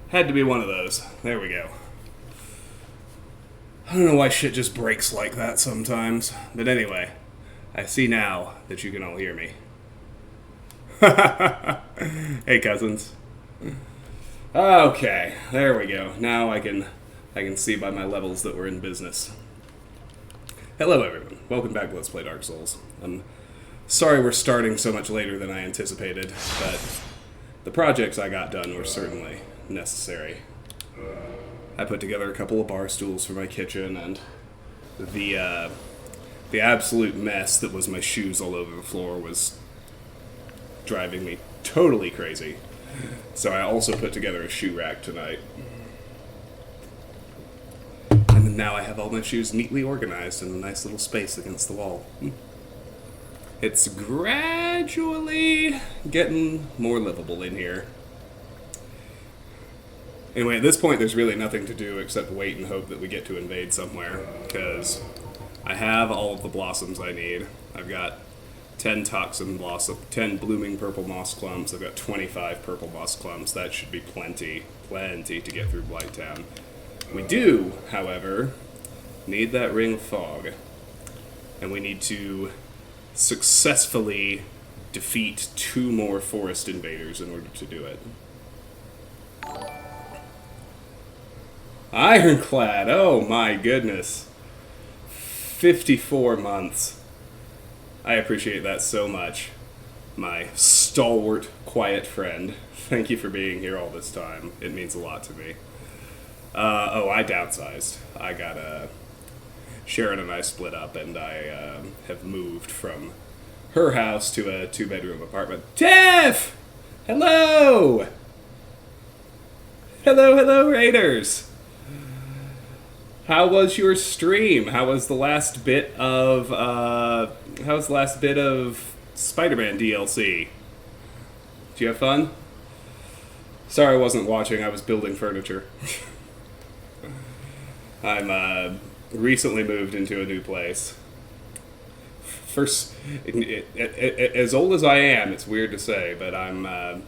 Had to be one of those. There we go. I don't know why shit just breaks like that sometimes. But anyway, I see now that you can all hear me. Hey, cousins. Okay, there we go. Now I can see by my levels that we're in business. Hello, everyone. Welcome back to Let's Play Dark Souls. I'm sorry we're starting so much later than I anticipated, but the projects I got done were certainly necessary. I put together a couple of bar stools for my kitchen, and the absolute mess that was my shoes all over the floor was driving me totally crazy. So I also put together a shoe rack tonight. And now I have all my shoes neatly organized in a nice little space against the wall. It's gradually getting more livable in here. Anyway, at this point there's really nothing to do except wait and hope that we get to invade somewhere, because I have all of the blossoms I need. I've got 10 toxin blossom, 10 blooming purple moss clumps. I've got 25 purple moss clumps. That should be plenty to get through Blighttown. We do, however, need that ring of fog, and we need to successfully defeat 2 more forest invaders in order to do it. Ironclad, oh my goodness. 54 months. I appreciate that so much. My stalwart, quiet friend. Thank you for being here all this time. It means a lot to me. I downsized. I got Sharon and I split up, and I have moved from her house to a 2-bedroom apartment. Tiff! Hello! Hello, Raiders! How was your stream? How was the last bit of Spider-Man DLC? Did you have fun? Sorry I wasn't watching, I was building furniture. I'm recently moved into a new place. First, as old as I am, it's weird to say, but I'm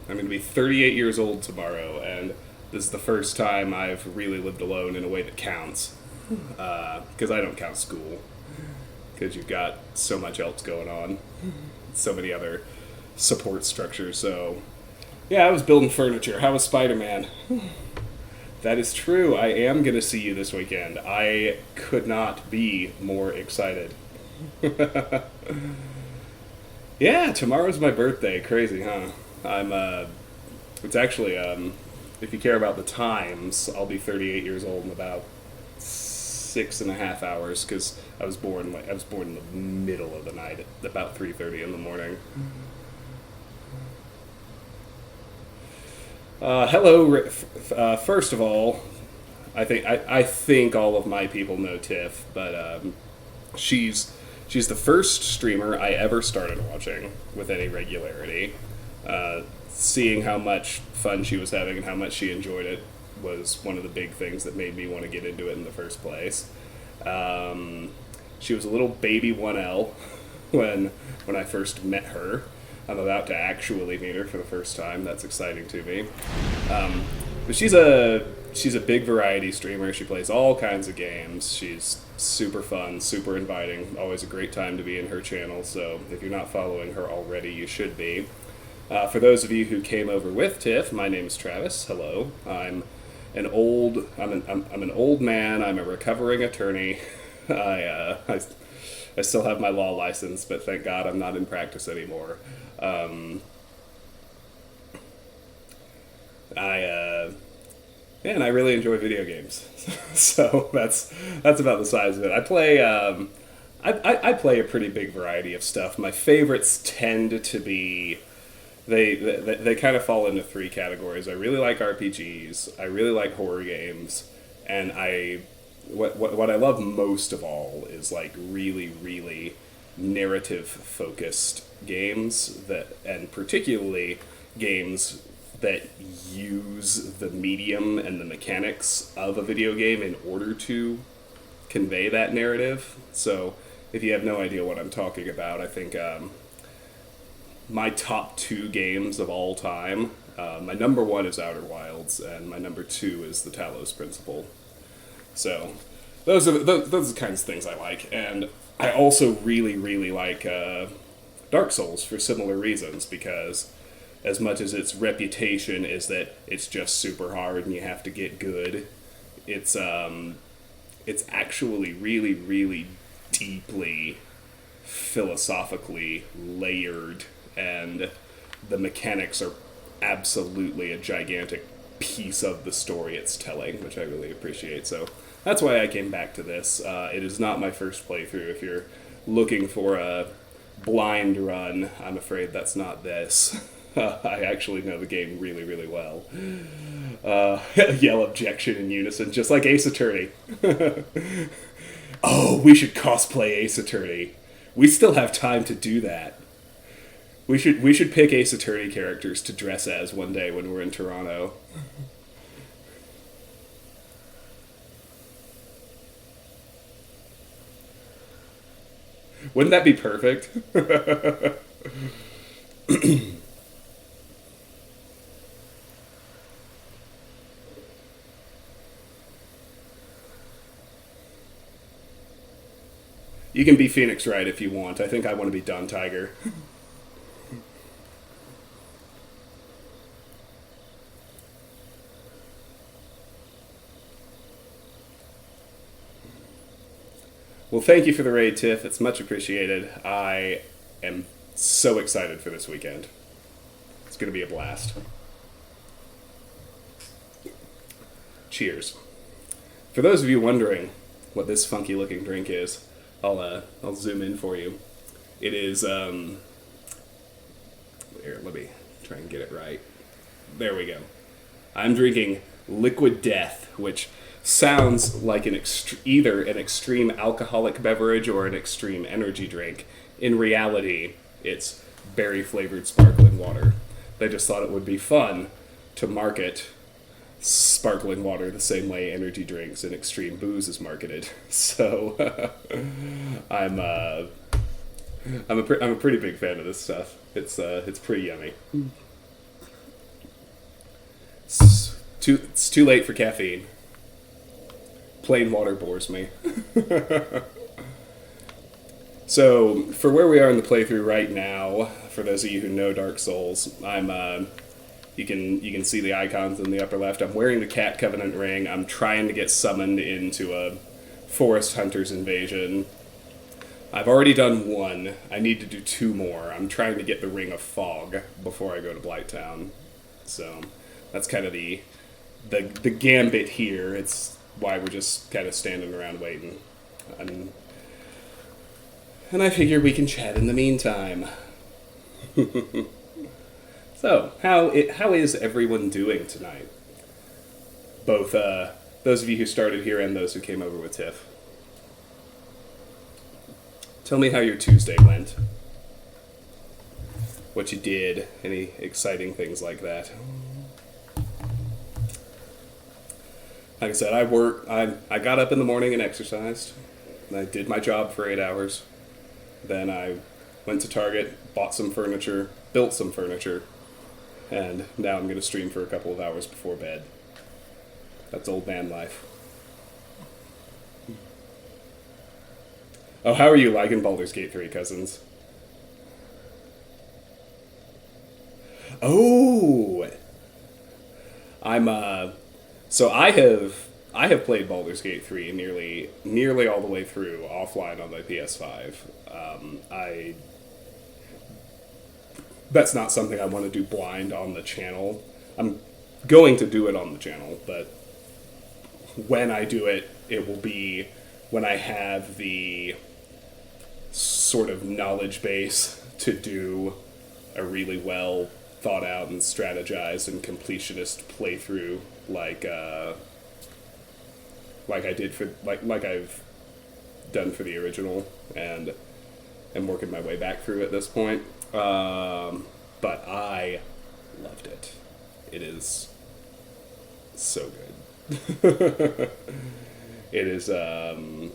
going to be 38 years old tomorrow, and this is the first time I've really lived alone in a way that counts. Because I don't count school. Because you've got so much else going on. So many other support structures. So, yeah, I was building furniture. How was Spider-Man? That is true. I am going to see you this weekend. I could not be more excited. Yeah, tomorrow's my birthday. Crazy, huh? It's actually, if you care about the times, I'll be 38 years old in about 6.5 hours, because I was born in the middle of the night at about 3:30 in the morning. Hello. First of all, I think all of my people know Tiff, but she's the first streamer I ever started watching with any regularity. Seeing how much fun she was having and how much she enjoyed it was one of the big things that made me want to get into it in the first place. She was a little baby 1L when I first met her. I'm about to actually meet her for the first time. That's exciting to me. But she's a big variety streamer. She plays all kinds of games. She's super fun, super inviting. Always a great time to be in her channel. So if you're not following her already, you should be. For those of you who came over with Tiff, my name is Travis. Hello. I'm an old man. I'm a recovering attorney. I still have my law license, but thank God I'm not in practice anymore. And I really enjoy video games. So that's about the size of it. I play I play a pretty big variety of stuff. My favorites tend to be they kind of fall into 3 categories. I really like RPGs, I really like horror games, and what I love most of all is like really narrative focused games, and particularly games that use the medium and the mechanics of a video game in order to convey that narrative. So if you have no idea what I'm talking about, I think my top 2 games of all time My number one is Outer Wilds, and my number two is the Talos Principle. So those are the kinds of things I like, and I also really really like Dark Souls for similar reasons, because as much as its reputation is that it's just super hard and you have to get good, it's actually really really deeply philosophically layered, and the mechanics are absolutely a gigantic piece of the story it's telling, which I really appreciate. So that's why I came back to this. It is not my first playthrough. If you're looking for a blind run, I'm afraid that's not this. I actually know the game really, really well. Yell objection in unison, just like Ace Attorney. Oh, we should cosplay Ace Attorney. We still have time to do that. We should pick Ace Attorney characters to dress as one day when we're in Toronto. Wouldn't that be perfect? You can be Phoenix Wright if you want. I think I want to be Don Tiger. Well, thank you for the raid, Tiff. It's much appreciated. I am so excited for this weekend. It's going to be a blast. Cheers. For those of you wondering what this funky looking drink is, I'll zoom in for you. It is here, let me try and get it right. There we go. I'm drinking Liquid Death, which sounds like either an extreme alcoholic beverage or an extreme energy drink. In reality, it's berry flavored sparkling water. They just thought it would be fun to market sparkling water the same way energy drinks and extreme booze is marketed. So I'm a pretty big fan of this stuff. It's pretty yummy. It's too late for caffeine. Plain water bores me. So, for where we are in the playthrough right now, for those of you who know Dark Souls, you can see the icons in the upper left. I'm wearing the Cat Covenant ring. I'm trying to get summoned into a Forest Hunters invasion. I've already done one. I need to do two more. I'm trying to get the Ring of Fog before I go to Blighttown. So, that's kind of the gambit here. It's why we're just kind of standing around waiting. And I figure we can chat in the meantime. So, how is everyone doing tonight? Both those of you who started here and those who came over with Tiff. Tell me how your Tuesday went. What you did. Any exciting things like that. Like I said, I got up in the morning and exercised. I did my job for 8 hours. Then I went to Target, bought some furniture, built some furniture, and now I'm going to stream for a couple of hours before bed. That's old man life. Oh, how are you liking Baldur's Gate 3, cousins? Oh! So I have played Baldur's Gate 3 nearly all the way through offline on my PS5. That's not something I want to do blind on the channel. I'm going to do it on the channel, but when I do it, it will be when I have the sort of knowledge base to do a really well thought out and strategized and completionist playthrough like I did for like I've done for the original, and am working my way back through at this point. But I loved it. It is so good. It is an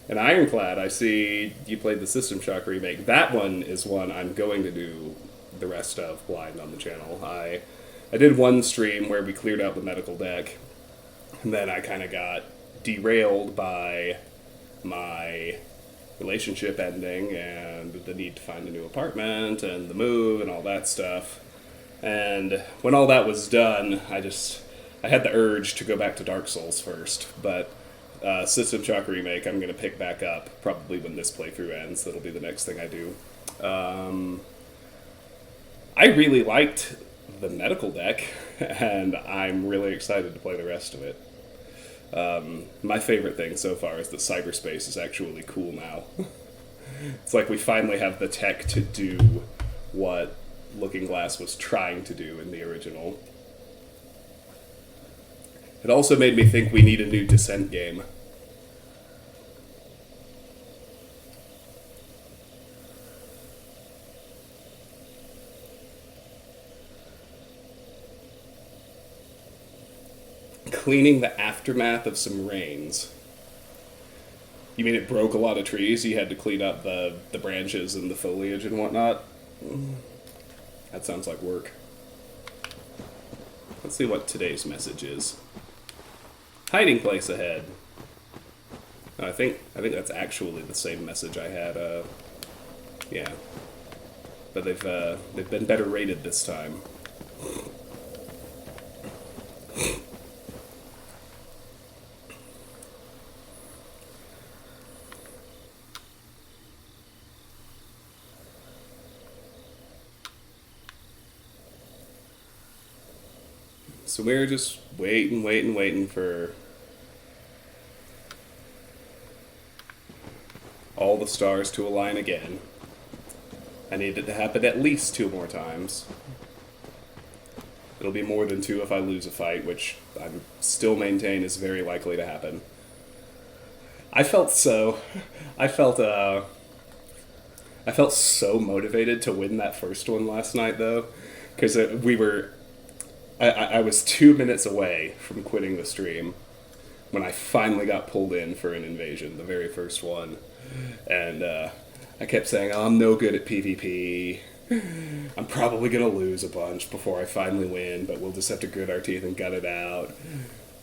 Ironclad. I see you played the System Shock remake. That one is one I'm going to do the rest of Blind on the channel. I did one stream where we cleared out the medical deck, and then I kind of got derailed by my relationship ending and the need to find a new apartment and the move and all that stuff. And when all that was done, I had the urge to go back to Dark Souls first, but System Shock Remake I'm going to pick back up probably when this playthrough ends. That'll be the next thing I do. I really liked the medical deck, and I'm really excited to play the rest of it. My favorite thing so far is that cyberspace is actually cool now. It's like we finally have the tech to do what Looking Glass was trying to do in the original. It also made me think we need a new Descent game. Cleaning the aftermath of some rains. You mean it broke a lot of trees? You had to clean up the branches and the foliage and whatnot? That sounds like work. Let's see what today's message is. Hiding place ahead. Oh, I think that's actually the same message I had. Yeah, but they've been better rated this time. So we're just waiting for all the stars to align again. I need it to happen at least 2 more times. It'll be more than 2 if I lose a fight, which I still maintain is very likely to happen. I felt so motivated to win that first one last night, though, because I was 2 minutes away from quitting the stream when I finally got pulled in for an invasion, the very first one. And I kept saying, oh, I'm no good at PvP. I'm probably going to lose a bunch before I finally win, but we'll just have to grit our teeth and gut it out.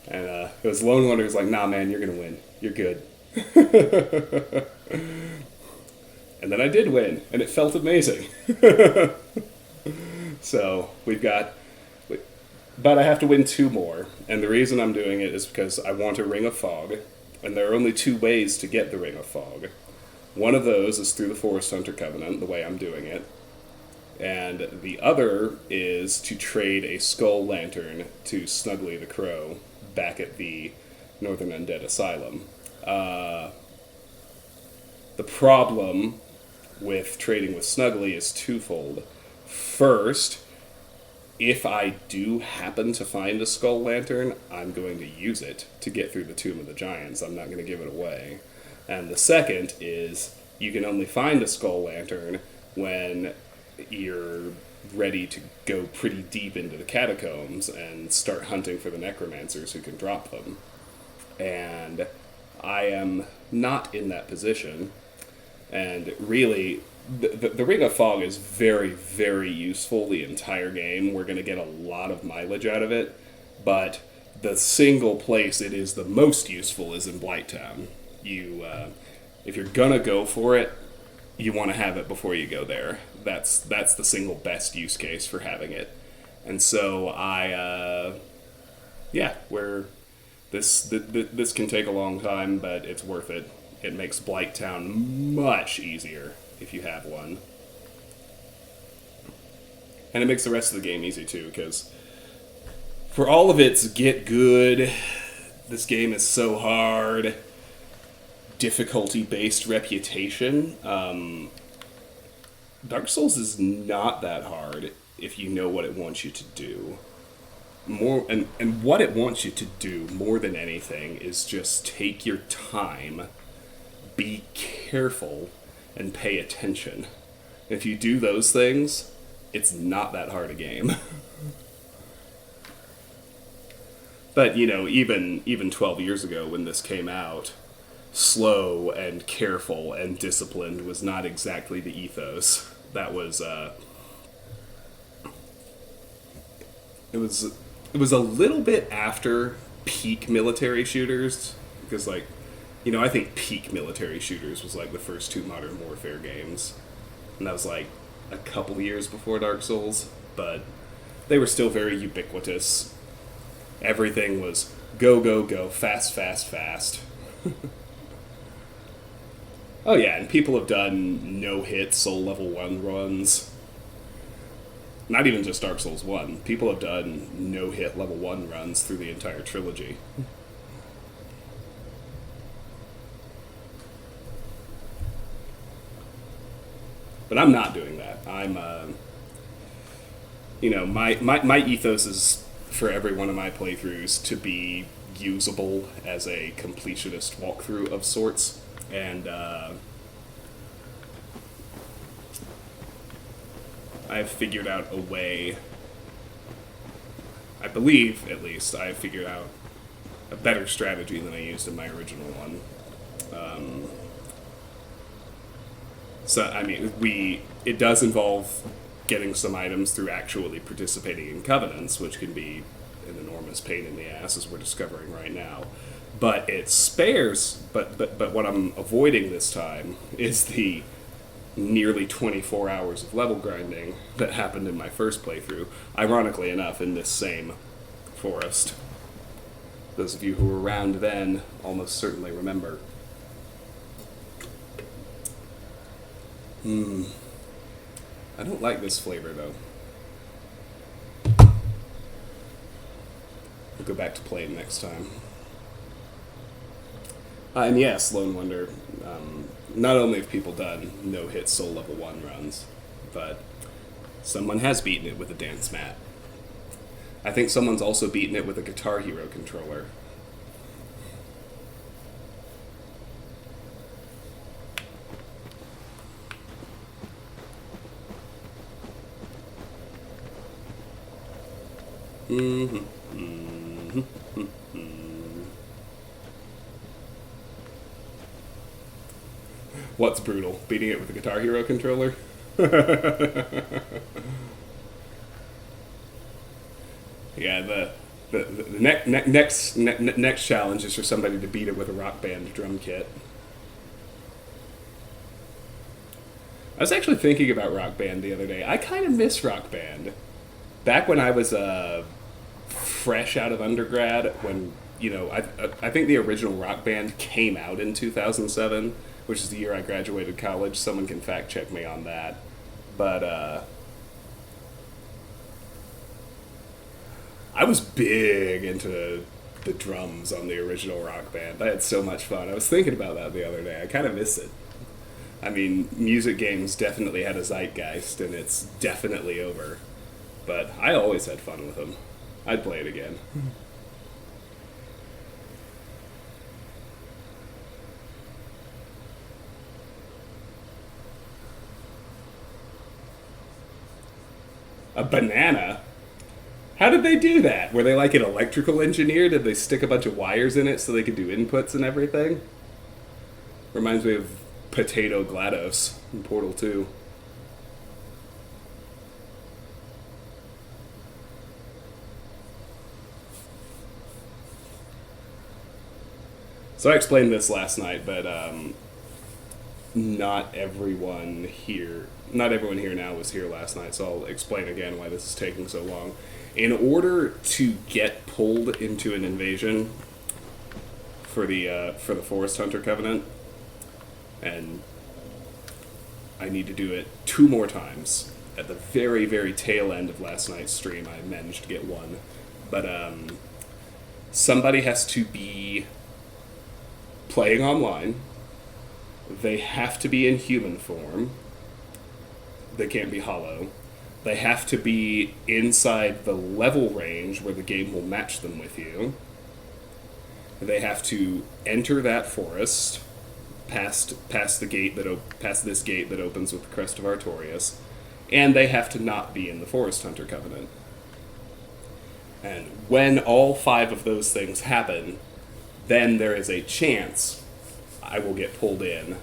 And it was Lone Wonder who's like, nah, man, you're going to win. You're good. And then I did win, and it felt amazing. So but I have to win 2 more, and the reason I'm doing it is because I want a Ring of Fog, and there are only 2 ways to get the Ring of Fog. One of those is through the Forest Hunter Covenant, the way I'm doing it, and the other is to trade a Skull Lantern to Snuggly the Crow back at the Northern Undead Asylum. The problem with trading with Snuggly is twofold. First, if I do happen to find a Skull Lantern, I'm going to use it to get through the Tomb of the Giants. I'm not going to give it away. And the second is, you can only find a Skull Lantern when you're ready to go pretty deep into the catacombs and start hunting for the necromancers who can drop them. And I am not in that position. And really, the Ring of Fog is very, very useful the entire game. We're going to get a lot of mileage out of it, but the single place it is the most useful is in Blighttown. If you're going to go for it, you want to have it before you go there. That's the single best use case for having it. And so this can take a long time, but it's worth it. It makes Blighttown much easier if you have one. And it makes the rest of the game easy too, because for all of its get good, this game is so hard, difficulty-based reputation, Dark Souls is not that hard if you know what it wants you to do. And what it wants you to do more than anything is just take your time, be careful, and pay attention. If you do those things, it's not that hard a game. But, even 12 years ago when this came out, slow and careful and disciplined was not exactly the ethos. That was It was a little bit after peak military shooters because like I think peak military shooters was like the first two Modern Warfare games, and that was like a couple years before Dark Souls, but they were still very ubiquitous. Everything was go go go, fast fast fast. Oh yeah, and people have done no hit soul level 1 runs. Not even just Dark Souls 1. People have done no hit level 1 runs through the entire trilogy. But I'm not doing that. I'm, my ethos is for every one of my playthroughs to be usable as a completionist walkthrough of sorts. And I've figured out a way, I believe at least, I've figured out a better strategy than I used in my original one. So, I mean, it does involve getting some items through actually participating in covenants, which can be an enormous pain in the ass, as we're discovering right now. But it spares, but what I'm avoiding this time is the nearly 24 hours of level grinding that happened in my first playthrough, ironically enough, in this same forest. Those of you who were around then almost certainly remember. I don't like this flavor, though. I'll go back to plain next time. And yes, Lone Wonder, not only have people done no-hit soul level 1 runs, but someone has beaten it with a dance mat. I think someone's also beaten it with a Guitar Hero controller. What's brutal? Beating it with a Guitar Hero controller? Yeah, the next challenge is for somebody to beat it with a Rock Band drum kit. I was actually thinking about Rock Band the other day. I kind of miss Rock Band. Back when I was fresh out of undergrad, when I think the original Rock Band came out in 2007, which is the year I graduated college. Someone can fact check me on that, but I was big into the drums on the original Rock Band. I had so much fun. I was thinking about that the other day. I kind of miss it. I mean, music games definitely had a zeitgeist, and it's definitely over. But I always had fun with them. I'd play it again. A banana? How did they do that? Were they like an electrical engineer? Did they stick a bunch of wires in it so they could do inputs and everything? Reminds me of Potato GLaDOS in Portal 2. So I explained this last night, but not everyone here now was here last night, so I'll explain again why this is taking so long. In order to get pulled into an invasion for the Forest Hunter Covenant, and I need to do it 2 more times. At the very, very tail end of last night's stream, I managed to get 1. But somebody has to be playing online. They have to be in human form. They can't be hollow. They have to be inside the level range where the game will match them with you. They have to enter that forest, past this gate that opens with the Crest of Artorias, and they have to not be in the Forest Hunter Covenant. And when all 5 of those things happen, then there is a chance I will get pulled in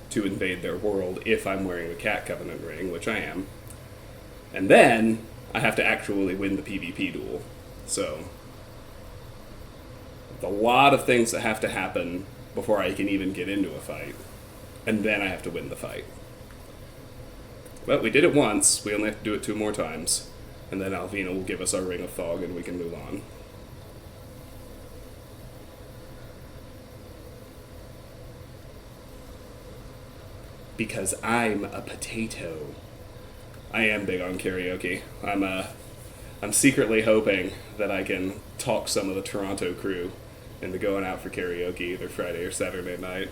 to invade their world if I'm wearing the Cat Covenant ring, which I am. And then I have to actually win the PvP duel. So, a lot of things that have to happen before I can even get into a fight. And then I have to win the fight. But we did it once, we only have to do it 2 more times. And then Alvina will give us our Ring of Fog and we can move on. Because I'm a potato. I am big on karaoke. I'm secretly hoping that I can talk some of the Toronto crew into going out for karaoke either Friday or Saturday night.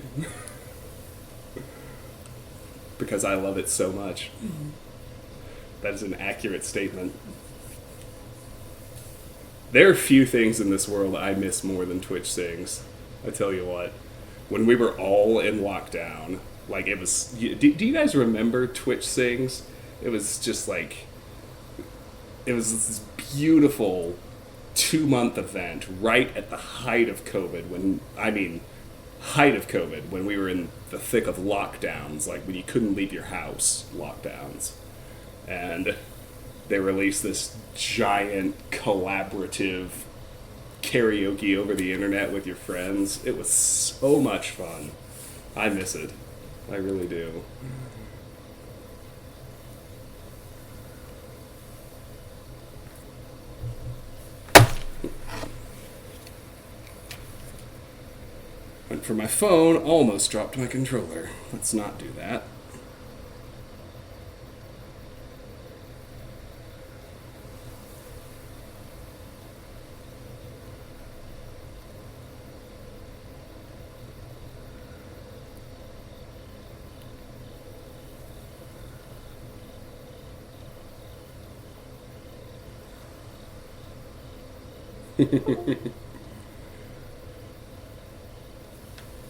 Because I love it so much. That is an accurate statement. There are few things in this world I miss more than Twitch Sings. I tell you what. When we were all in lockdown, like it was... Do you guys remember Twitch Sings? It was just like... It was this beautiful 2-month event right at the height of COVID height of COVID, when we were in the thick of lockdowns, like when you couldn't leave your house lockdowns. And they released this giant collaborative karaoke over the internet with your friends. It was so much fun. I miss it. I really do. Went for my phone, almost dropped my controller. Let's not do that.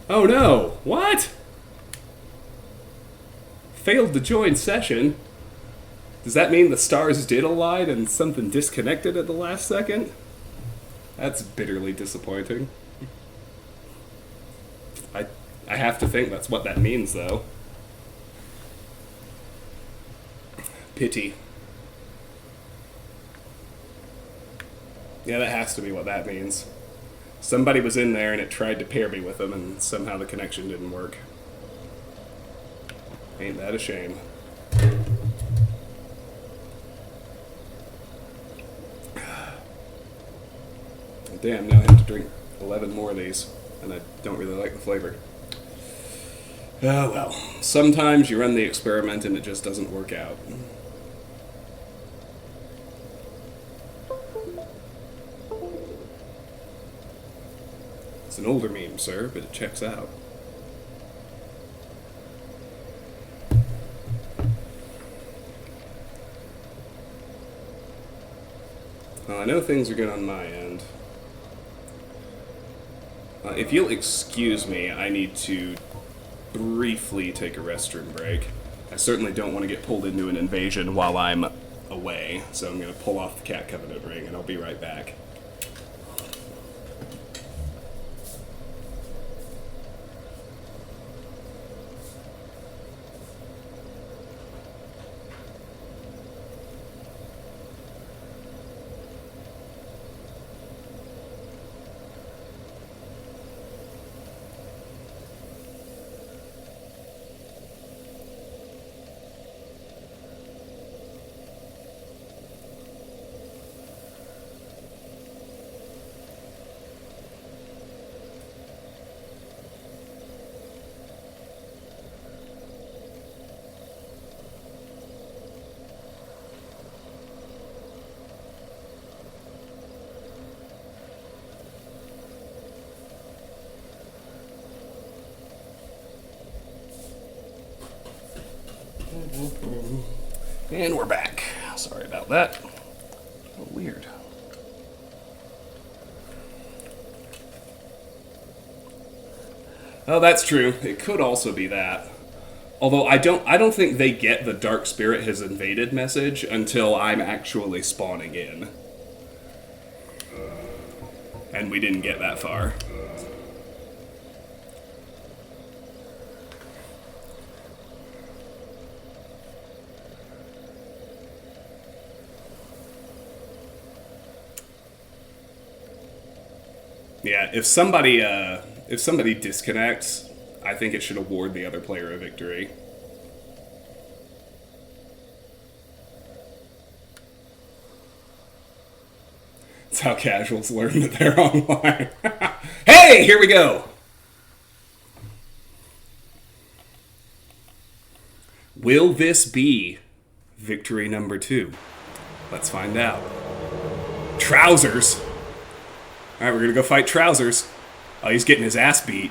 Oh no! What? Failed to join session? Does that mean the stars did align and something disconnected at the last second? That's bitterly disappointing. I have to think that's what that means, though. Pity. Yeah, that has to be what that means. Somebody was in there and it tried to pair me with them, and somehow the connection didn't work. Ain't that a shame? Damn, now I have to drink 11 more of these, and I don't really like the flavor. Oh well. Sometimes you run the experiment and it just doesn't work out. It's an older meme, sir, but it checks out. Well, I know things are good on my end. If you'll excuse me, I need to briefly take a restroom break. I certainly don't want to get pulled into an invasion while I'm away, so I'm going to pull off the Cat Covenant ring, and I'll be right back. And we're back. Sorry about that. Oh, weird. Oh, that's true. It could also be that. Although I don't think they get the Dark Spirit has invaded message until I'm actually spawning in. And we didn't get that far. Yeah, if somebody disconnects, I think it should award the other player a victory. It's how casuals learn that they're online. Hey, here we go. Will this be victory number 2? Let's find out. Trousers. All right, we're gonna go fight Trousers. Oh, he's getting his ass beat.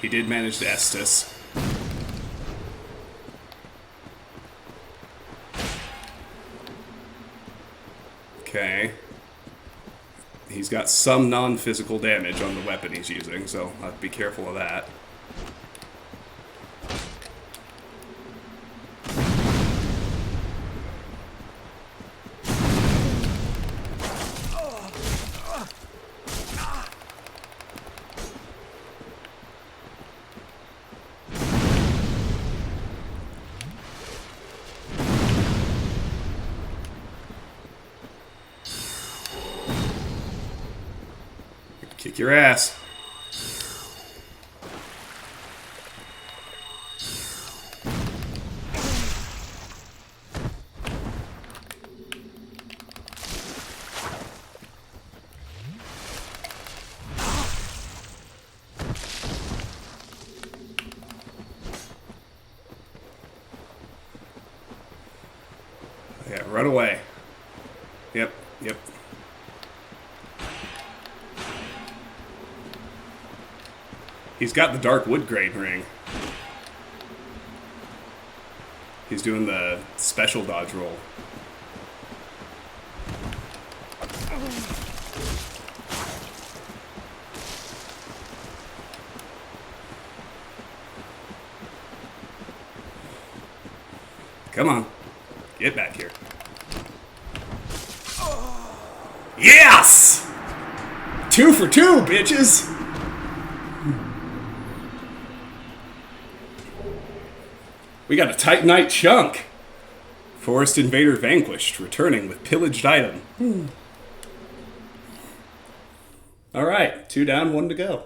He did manage to Estus. Okay. He's got some non-physical damage on the weapon he's using, so I'll have to be careful of that. Kick your ass. Yeah, run away. Yep, yep. He's got the dark wood grain ring. He's doing the special dodge roll. Come on. Get back here. Yes! 2 for 2, bitches! We got a Titanite chunk. Forest Invader vanquished, returning with pillaged item. Alright, 2 down, 1 to go.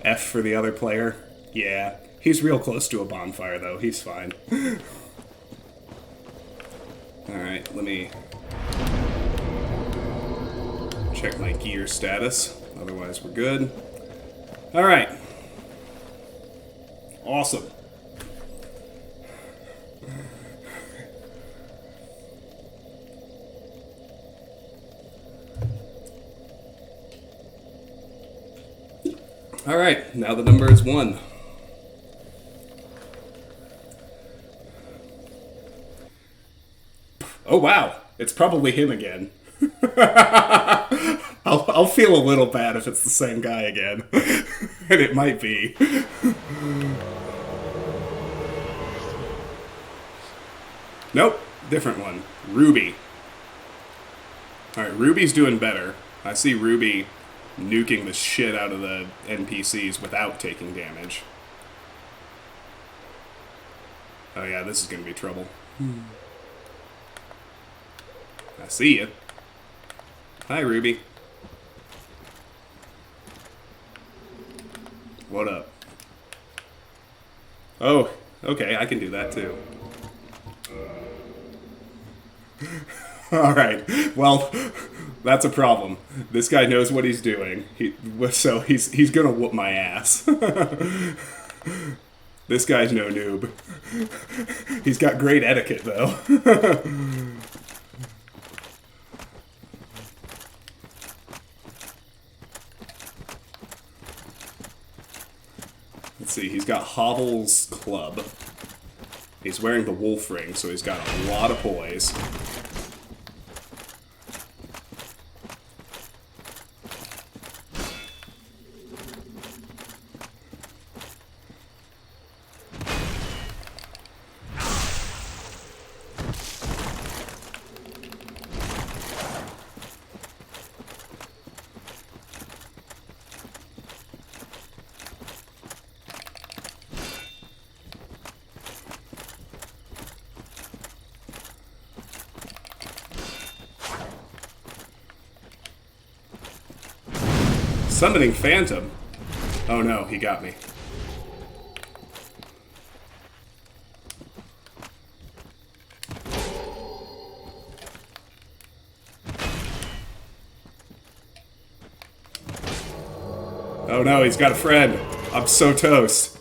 F for the other player. Yeah, he's real close to a bonfire, though. He's fine. Alright, let me check my gear status. Otherwise, we're good. Alright. Awesome. Alright, now the number is 1. Oh wow, it's probably him again. I'll feel a little bad if it's the same guy again. And it might be. Nope, different one. Ruby. Alright, Ruby's doing better. I see Ruby nuking the shit out of the NPCs without taking damage. Oh yeah, this is gonna be trouble. I see you. Hi, Ruby. What up? Oh, okay, I can do that too. Alright, well, that's a problem. This guy knows what he's doing. So he's gonna whoop my ass. This guy's no noob. He's got great etiquette, though. Let's see, he's got Hovel's club. He's wearing the wolf ring, so he's got a lot of poise. Summoning Phantom. Oh no, he got me. Oh no, he's got a friend. I'm so toast.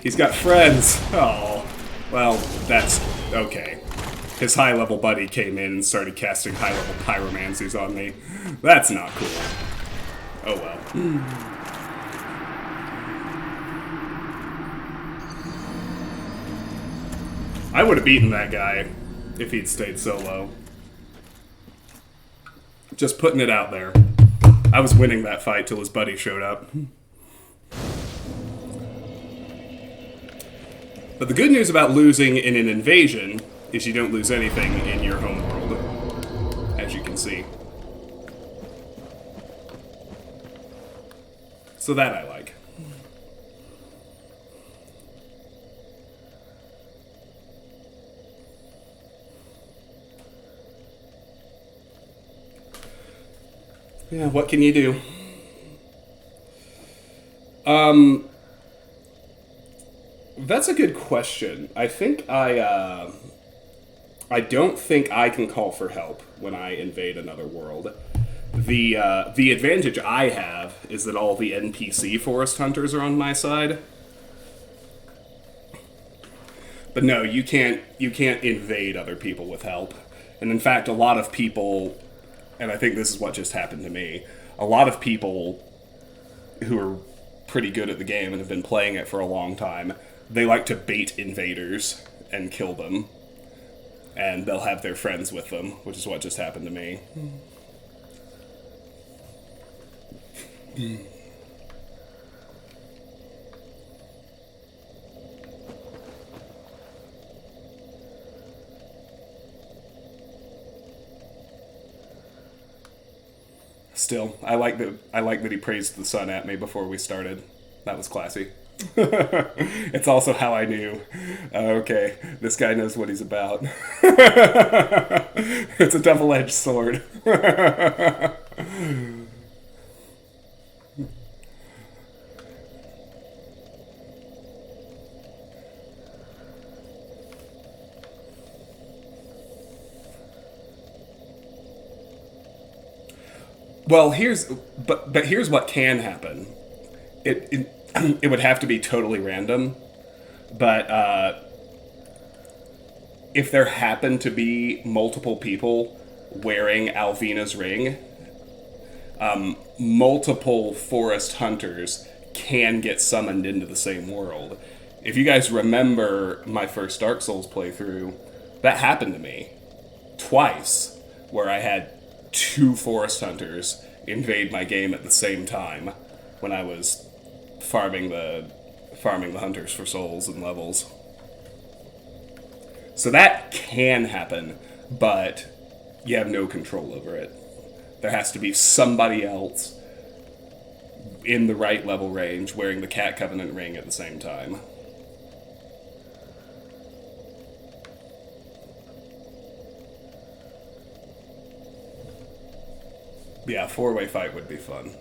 He's got friends. Oh, well, that's okay. His high-level buddy came in and started casting high-level pyromancers on me. That's not cool. Oh well. I would have beaten that guy if he'd stayed solo. Just putting it out there. I was winning that fight till his buddy showed up. But the good news about losing in an invasion is you don't lose anything in your home world, as you can see. So that I like. Yeah, what can you do? That's a good question. I think I don't think I can call for help when I invade another world. The advantage I have is that all the NPC forest hunters are on my side. But no, you can't invade other people with help. And in fact, a lot of people, and I think this is what just happened to me, a lot of people who are pretty good at the game and have been playing it for a long time, they like to bait invaders and kill them. And they'll have their friends with them, which is what just happened to me. Still, I like that he praised the sun at me before we started. That was classy. It's also how I knew, okay, this guy knows what he's about. It's a double-edged sword. Well, here's what can happen. It would have to be totally random, but if there happen to be multiple people wearing Alvina's ring, multiple forest hunters can get summoned into the same world. If you guys remember my first Dark Souls playthrough, that happened to me twice, where I had 2 forest hunters invade my game at the same time when I was farming the hunters for souls and levels. So that can happen, but you have no control over it. There has to be somebody else in the right level range wearing the Cat Covenant ring at the same time. Yeah, 4-way fight would be fun.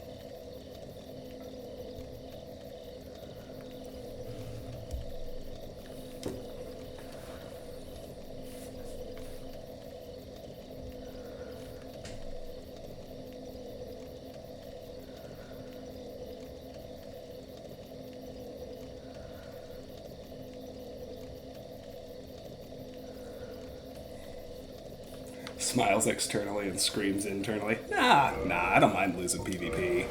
Smiles externally and screams internally. Nah, I don't mind losing PvP.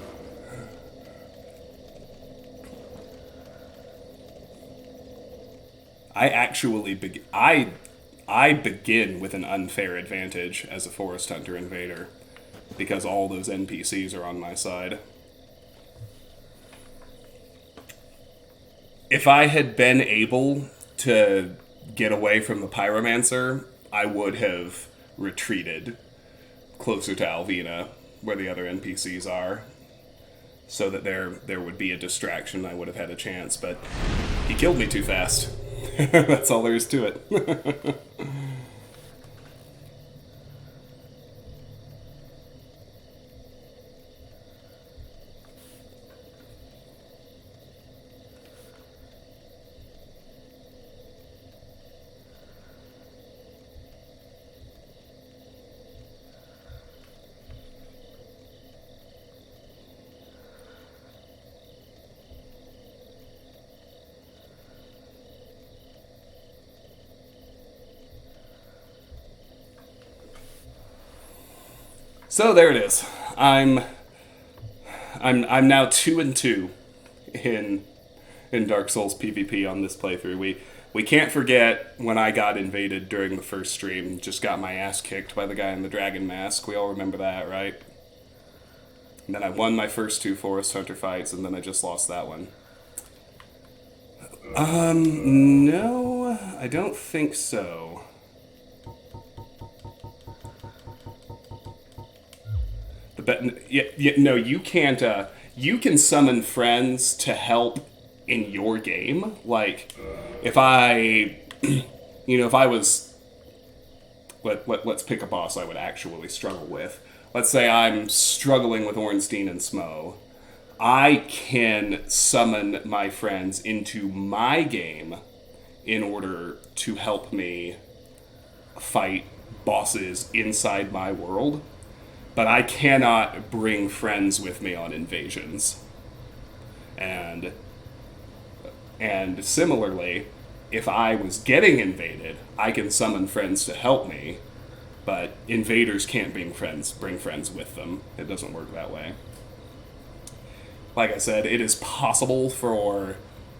I actually I begin with an unfair advantage as a Forest Hunter Invader, because all those NPCs are on my side. If I had been able to get away from the Pyromancer, I would have retreated closer to Alvina, where the other NPCs are, so that there would be a distraction. I would have had a chance, but he killed me too fast. That's all there is to it. So there it is. I'm now 2-2 in Dark Souls PvP on this playthrough. We can't forget when I got invaded during the first stream. Just got my ass kicked by the guy in the dragon mask. We all remember that, right? And then I won my first two Forest Hunter fights, and then I just lost that one. No, I don't think so. No, you can't. You can summon friends to help in your game. Like, if I, if I was, let's pick a boss I would actually struggle with. Let's say I'm struggling with Ornstein and Smo. I can summon my friends into my game in order to help me fight bosses inside my world, but I cannot bring friends with me on invasions. And similarly, if I was getting invaded, I can summon friends to help me, but invaders can't bring friends with them. It doesn't work that way. Like I said, it is possible for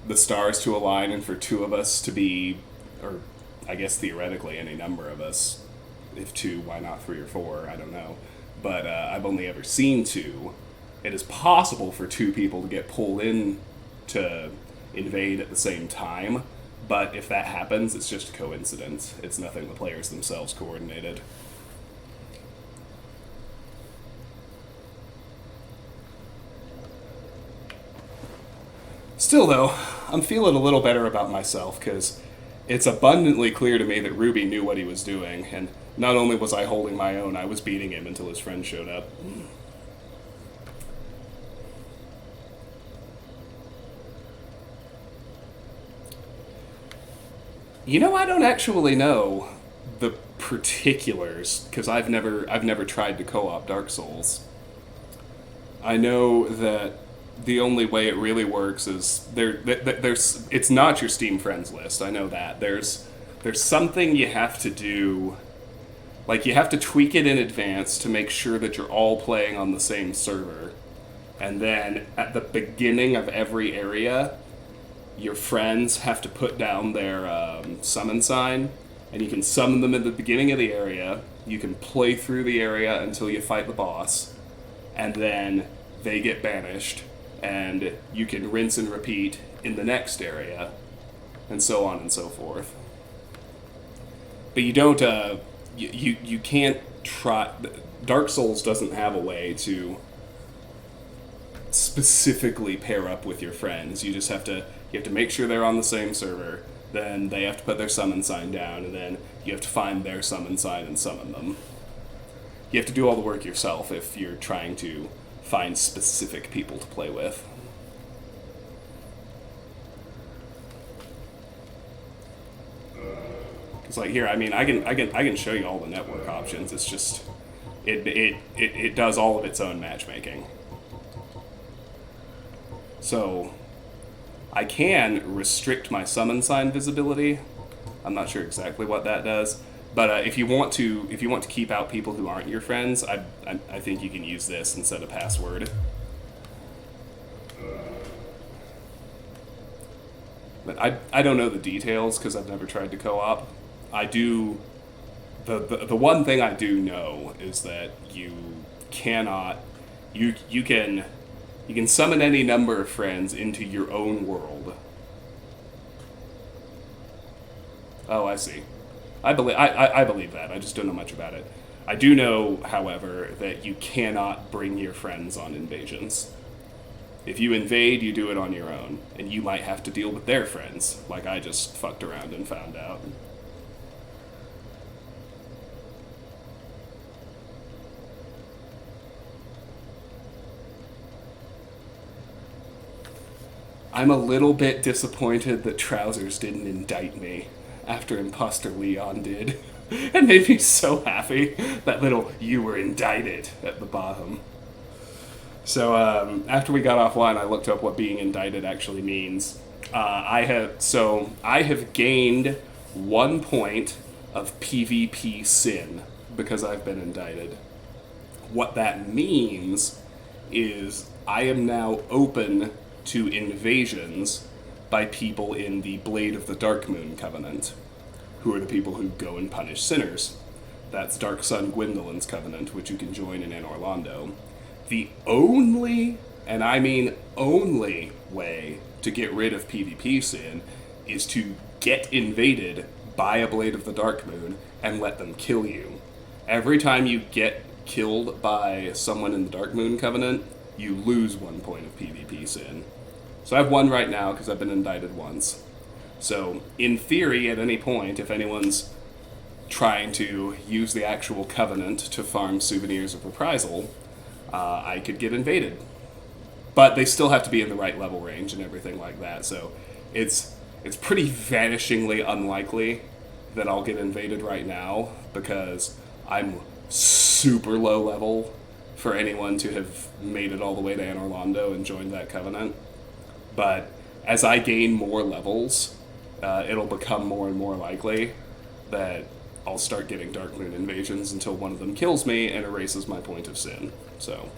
the stars to align and for two of us to be, or I guess theoretically any number of us. If two, why not three or four? I don't know. But I've only ever seen two. It is possible for two people to get pulled in to invade at the same time, but if that happens, it's just a coincidence. It's nothing the players themselves coordinated. Still, though, I'm feeling a little better about myself, because it's abundantly clear to me that Ruby knew what he was doing, and not only was I holding my own, I was beating him until his friend showed up. I don't actually know the particulars, because I've never tried to co-op Dark Souls. I know that the only way it really works is there's it's not your Steam friends list. I know that there's something you have to do, like you have to tweak it in advance to make sure that you're all playing on the same server, and then at the beginning of every area, your friends have to put down their summon sign, and you can summon them at the beginning of the area. You can play through the area until you fight the boss, and then they get banished, and you can rinse and repeat in the next area, and so on and so forth. But you don't, you can't try. Dark Souls doesn't have a way to specifically pair up with your friends. You just have to make sure they're on the same server, then they have to put their summon sign down, and then you have to find their summon sign and summon them. You have to do all the work yourself if you're trying to find specific people to play with. It's like here, I mean, I can show you all the network options. It's just it does all of its own matchmaking. So I can restrict my summon sign visibility. I'm not sure exactly what that does, but if you want to keep out people who aren't your friends, I think you can use this and set a password. But I don't know the details because I've never tried to co-op. I do. The one thing I do know is that you cannot. You can summon any number of friends into your own world. Oh, I see. I believe that. I just don't know much about it. I do know, however, that you cannot bring your friends on invasions. If you invade, you do it on your own, and you might have to deal with their friends, like I just fucked around and found out. I'm a little bit disappointed that Trousers didn't indict me after Imposter Leon did. It made me so happy. That little "you were indicted" at the bottom. So after we got offline, I looked up what being indicted actually means. I have gained 1 point of PvP sin because I've been indicted. What that means is I am now open to invasions by people in the Blade of the Dark Moon Covenant, who are the people who go and punish sinners. That's Dark Sun Gwendolyn's Covenant, which you can join in Orlando. The only, and I mean only, way to get rid of PvP sin is to get invaded by a Blade of the Dark Moon and let them kill you. Every time you get killed by someone in the Dark Moon Covenant, you lose 1 point of PvP sin. So I have one right now because I've been indicted once. So, in theory, at any point, if anyone's trying to use the actual Covenant to farm souvenirs of reprisal, I could get invaded. But they still have to be in the right level range and everything like that, so it's pretty vanishingly unlikely that I'll get invaded right now because I'm super low level for anyone to have made it all the way to Orlando and joined that Covenant. But as I gain more levels, it'll become more and more likely that I'll start getting Dark Moon invasions until one of them kills me and erases my point of sin. So,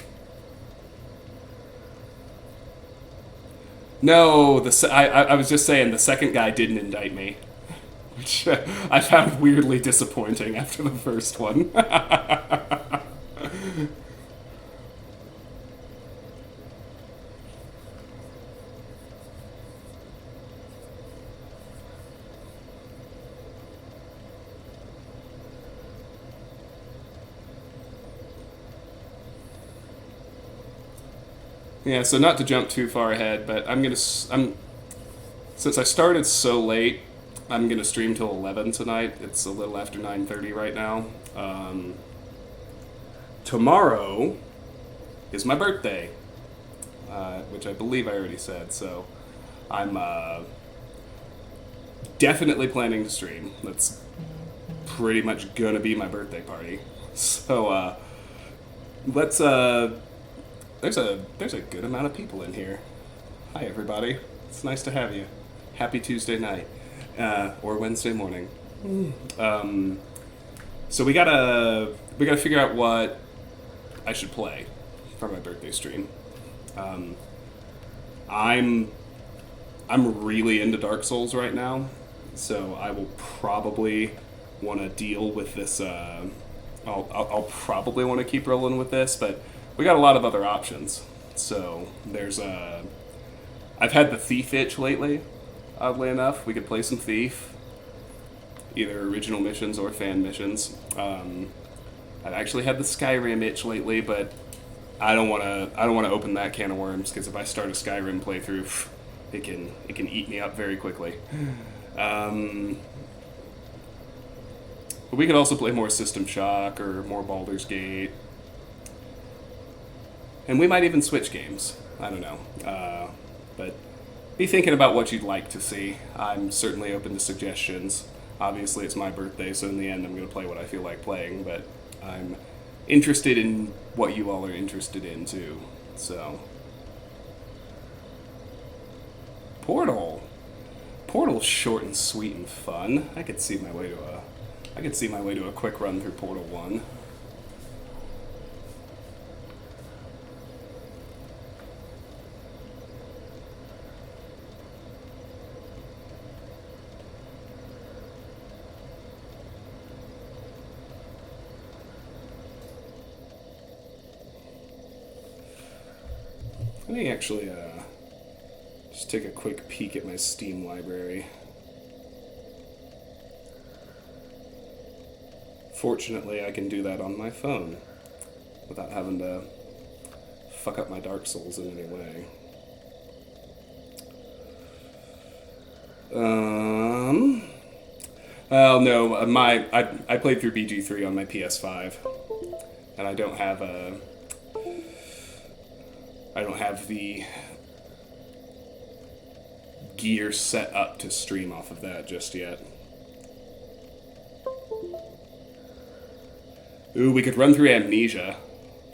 no, I was just saying the second guy didn't indict me, which I found weirdly disappointing after the first one. Yeah, so not to jump too far ahead, but I'm since I started so late, I'm gonna stream till 11 tonight. It's a little after 9:30 right now. Tomorrow is my birthday, which I believe I already said. So I'm definitely planning to stream. That's pretty much gonna be my birthday party. So let's there's a good amount of people in here. Hi everybody. It's nice to have you. Happy Tuesday night or Wednesday morning. So we gotta figure out what I should play for my birthday stream. I'm really into Dark Souls right now, so I will probably want to deal with this. I'll probably want to keep rolling with this, but we got a lot of other options. So there's I've had the Thief itch lately. Oddly enough, we could play some Thief, either original missions or fan missions. I've actually had the Skyrim itch lately, but I don't want to open that can of worms because if I start a Skyrim playthrough, it can eat me up very quickly. But we could also play more System Shock or more Baldur's Gate. And we might even switch games. I don't know. But be thinking about what you'd like to see. I'm certainly open to suggestions. Obviously, it's my birthday, so in the end, I'm going to play what I feel like playing. But I'm interested in what you all are interested in, too. So. Portal. Portal's short and sweet and fun. I could see my way to a quick run through Portal 1. Let me actually just take a quick peek at my Steam library. Fortunately, I can do that on my phone without having to fuck up my Dark Souls in any way. Um. Well, no, I played through BG3 on my PS5, and I don't have the gear set up to stream off of that just yet. Ooh, we could run through Amnesia.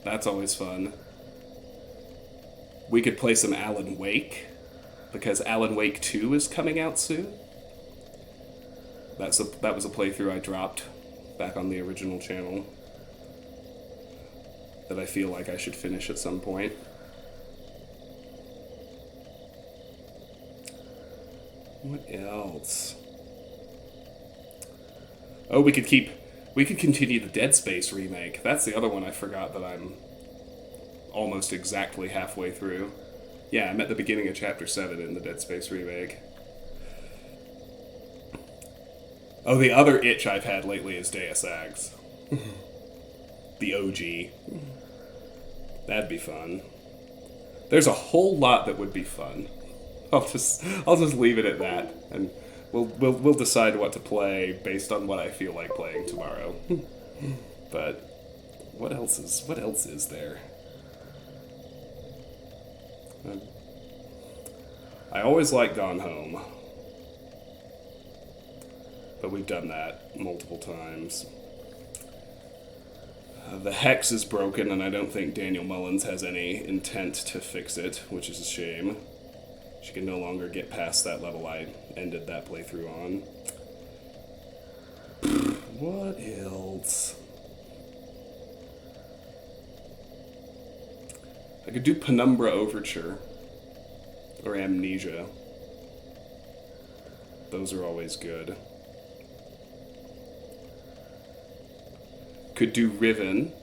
That's always fun. We could play some Alan Wake, because Alan Wake 2 is coming out soon. That was a playthrough I dropped back on the original channel that I feel like I should finish at some point. What else? Oh, we could continue the Dead Space remake. That's the other one I forgot that I'm almost exactly halfway through. Yeah, I'm at the beginning of Chapter 7 in the Dead Space remake. Oh, the other itch I've had lately is Deus Ex. The OG. That'd be fun. There's a whole lot that would be fun. I'll just leave it at that, and we'll decide what to play based on what I feel like playing tomorrow. But what else is there? I always like Gone Home, but we've done that multiple times. The hex is broken, and I don't think Daniel Mullins has any intent to fix it, which is a shame. She can no longer get past that level I ended that playthrough on. What else? I could do Penumbra Overture or Amnesia. Those are always good. Could do Riven.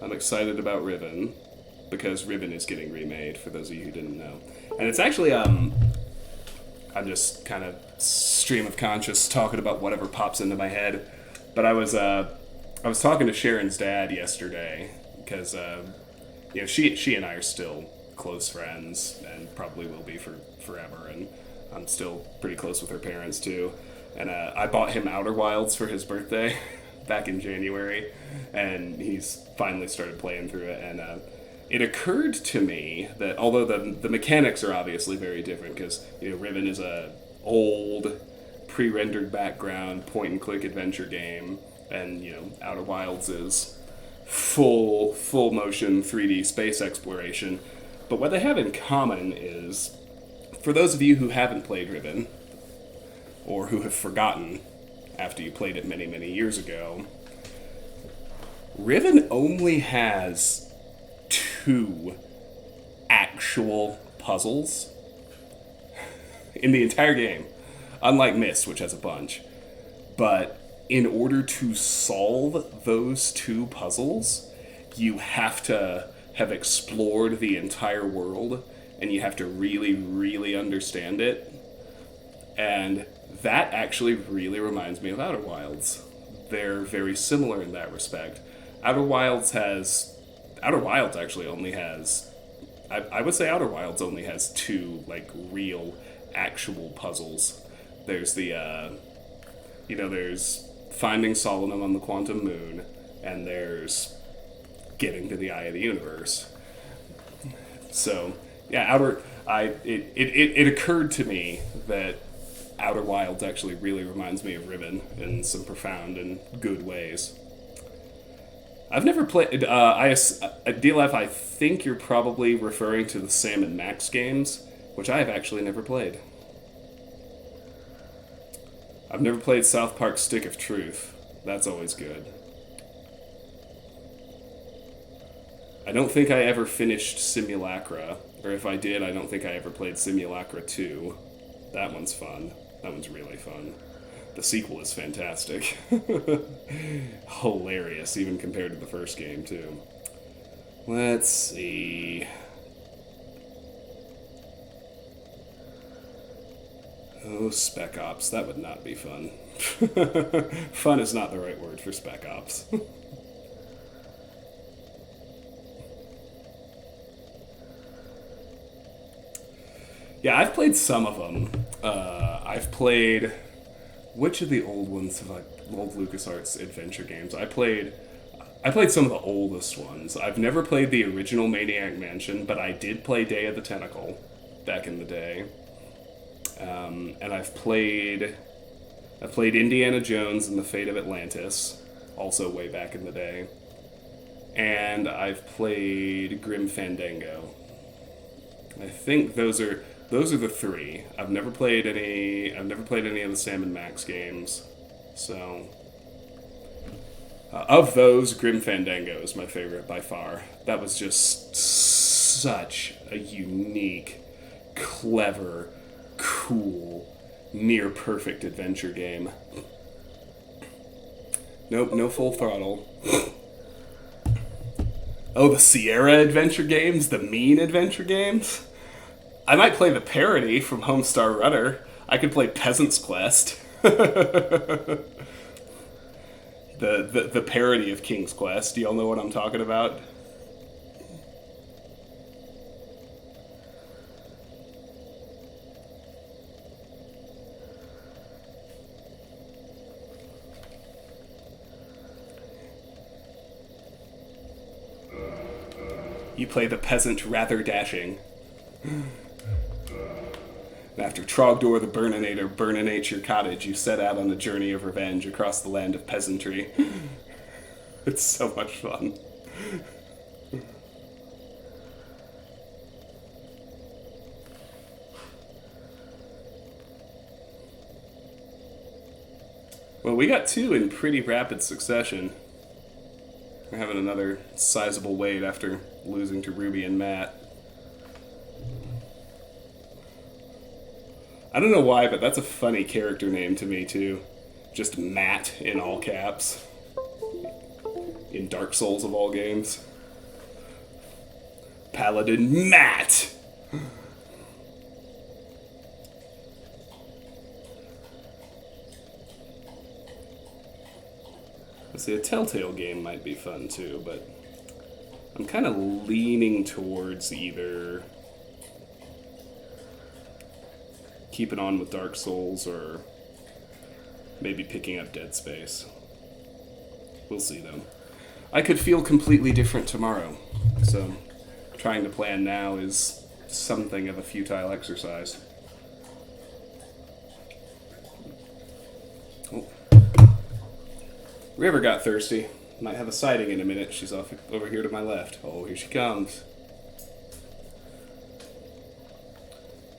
I'm excited about Riven because Riven is getting remade, for those of you who didn't know. And it's actually, I'm just kind of stream of conscious talking about whatever pops into my head. But I was talking to Sharon's dad yesterday because, she and I are still close friends and probably will be for forever. And I'm still pretty close with her parents too. And I bought him Outer Wilds for his birthday back in January, and he's finally started playing through it. And it occurred to me that although the mechanics are obviously very different, because Riven is a old pre-rendered background point and click adventure game, and Outer Wilds is full motion 3D space exploration. But what they have in common is, for those of you who haven't played Riven, or who have forgotten after you played it many, many years ago, Riven only has 2 actual puzzles in the entire game, unlike Myst, which has a bunch. But in order to solve those 2 puzzles, you have to have explored the entire world, and you have to really, really understand it. And that actually really reminds me of Outer Wilds. They're very similar in that respect. Outer Wilds actually only has, I would say Outer Wilds only has 2 real actual puzzles. There's there's finding Solanum on the Quantum Moon, and there's getting to the Eye of the Universe. So yeah, it occurred to me that Outer Wilds actually really reminds me of Riven in some profound and good ways. I've never played DLF. I think you're probably referring to the Sam and Max games, which I have actually never played. I've never played South Park Stick of Truth. That's always good. I don't think I ever finished Simulacra, or if I did, I don't think I ever played Simulacra 2. That one's fun. That one's really fun. The sequel is fantastic. Hilarious, even compared to the first game, too. Let's see. Oh, Spec Ops. That would not be fun. Fun is not the right word for Spec Ops. Yeah, I've played some of them. I've played which of the old ones have old LucasArts adventure games? I played some of the oldest ones. I've never played the original Maniac Mansion, but I did play Day of the Tentacle back in the day. And I've played Indiana Jones and the Fate of Atlantis, also way back in the day. And I've played Grim Fandango. I think those are the three. I've never played any of the Sam and Max games. So of those, Grim Fandango is my favorite by far. That was just such a unique, clever, cool, near perfect adventure game. Nope, no Full Throttle. Oh, the Sierra adventure games? The mean adventure games? I might play the parody from Homestar Runner. I could play Peasant's Quest. the parody of King's Quest. Do y'all know what I'm talking about? You play the peasant rather dashing. After Trogdor the Burninator burninates your cottage, you set out on a journey of revenge across the land of peasantry. It's so much fun. Well, we got two in pretty rapid succession. We're having another sizable wait after losing to Ruby and Matt. I don't know why, but that's a funny character name to me, too. Just Matt in all caps. In Dark Souls of all games. Paladin Matt! See, a Telltale game might be fun, too, but I'm kind of leaning towards either keeping on with Dark Souls or maybe picking up Dead Space. We'll see, though. I could feel completely different tomorrow, so trying to plan now is something of a futile exercise. Oh. River got thirsty. Might have a sighting in a minute. She's off over here to my left. Oh, here she comes.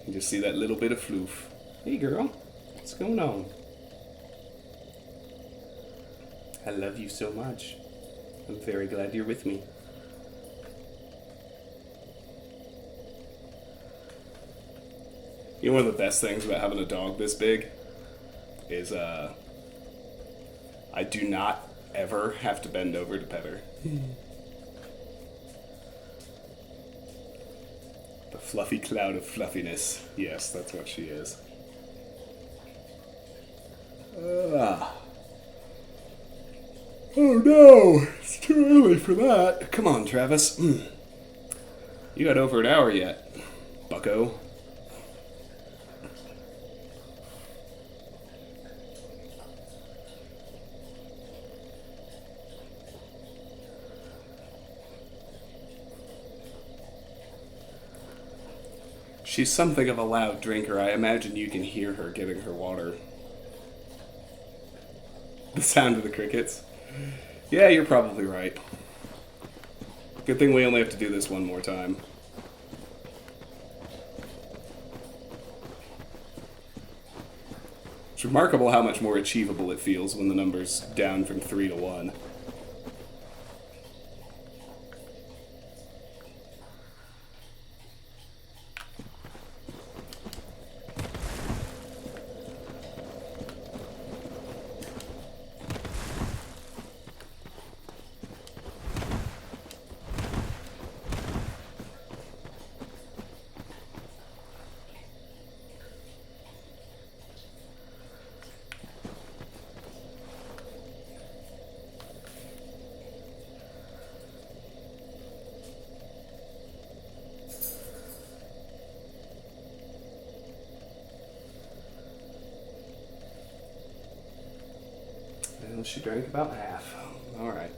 You just see that little bit of floof. Hey, girl. What's going on? I love you so much. I'm very glad you're with me. You know, one of the best things about having a dog this big is, I do not ever have to bend over to pet her. The fluffy cloud of fluffiness. Yes, that's what she is. Oh no! It's too early for that. Come on, Travis. You got over an hour yet, bucko. She's something of a loud drinker. I imagine you can hear her getting her water. The sound of the crickets. Yeah, you're probably right. Good thing we only have to do this one more time. It's remarkable how much more achievable it feels when the number's down from 3 to 1. She drank about half. All right.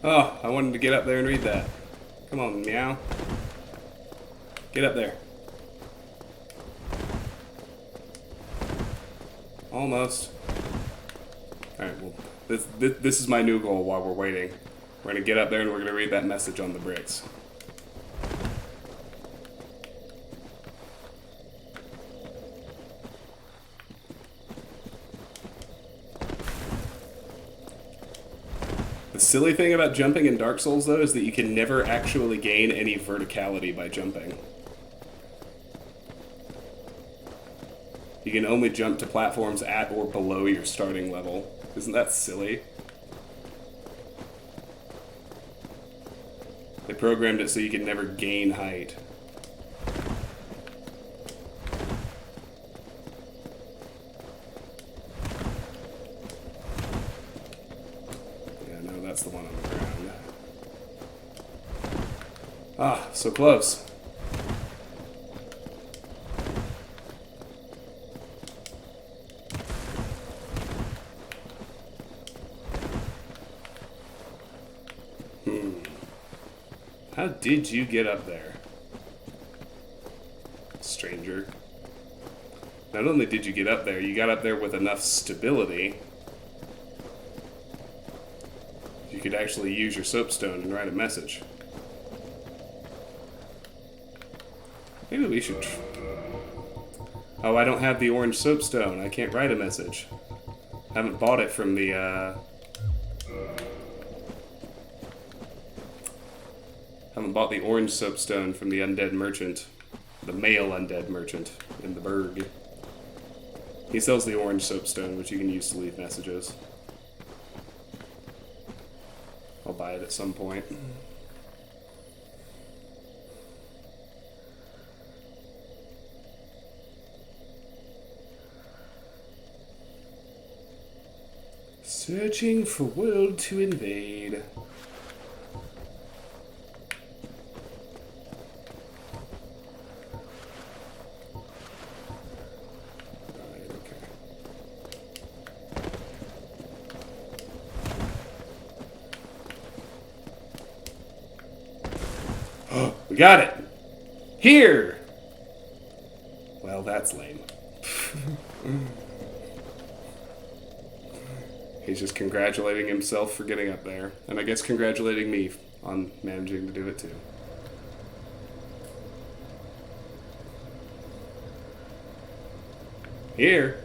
Oh, I wanted to get up there and read that. Come on, meow. Get up there. Almost. Alright, well, this is my new goal while we're waiting. We're going to get up there and we're going to read that message on the bricks. The silly thing about jumping in Dark Souls, though, is that you can never actually gain any verticality by jumping. You can only jump to platforms at or below your starting level. Isn't that silly? They programmed it so you can never gain height. That's the one on the ground. Ah, so close. How did you get up there, stranger? Not only did you get up there, you got up there with enough stability you could actually use your soapstone and write a message. Maybe we should... Oh, I don't have the orange soapstone. I can't write a message. I haven't bought it from the, haven't bought the orange soapstone from the undead merchant. The male undead merchant in the burg. He sells the orange soapstone, which you can use to leave messages. I'll buy it at some point. Searching for world to invade. We got it! Here! Well, that's lame. He's just congratulating himself for getting up there. And I guess congratulating me on managing to do it too. Here.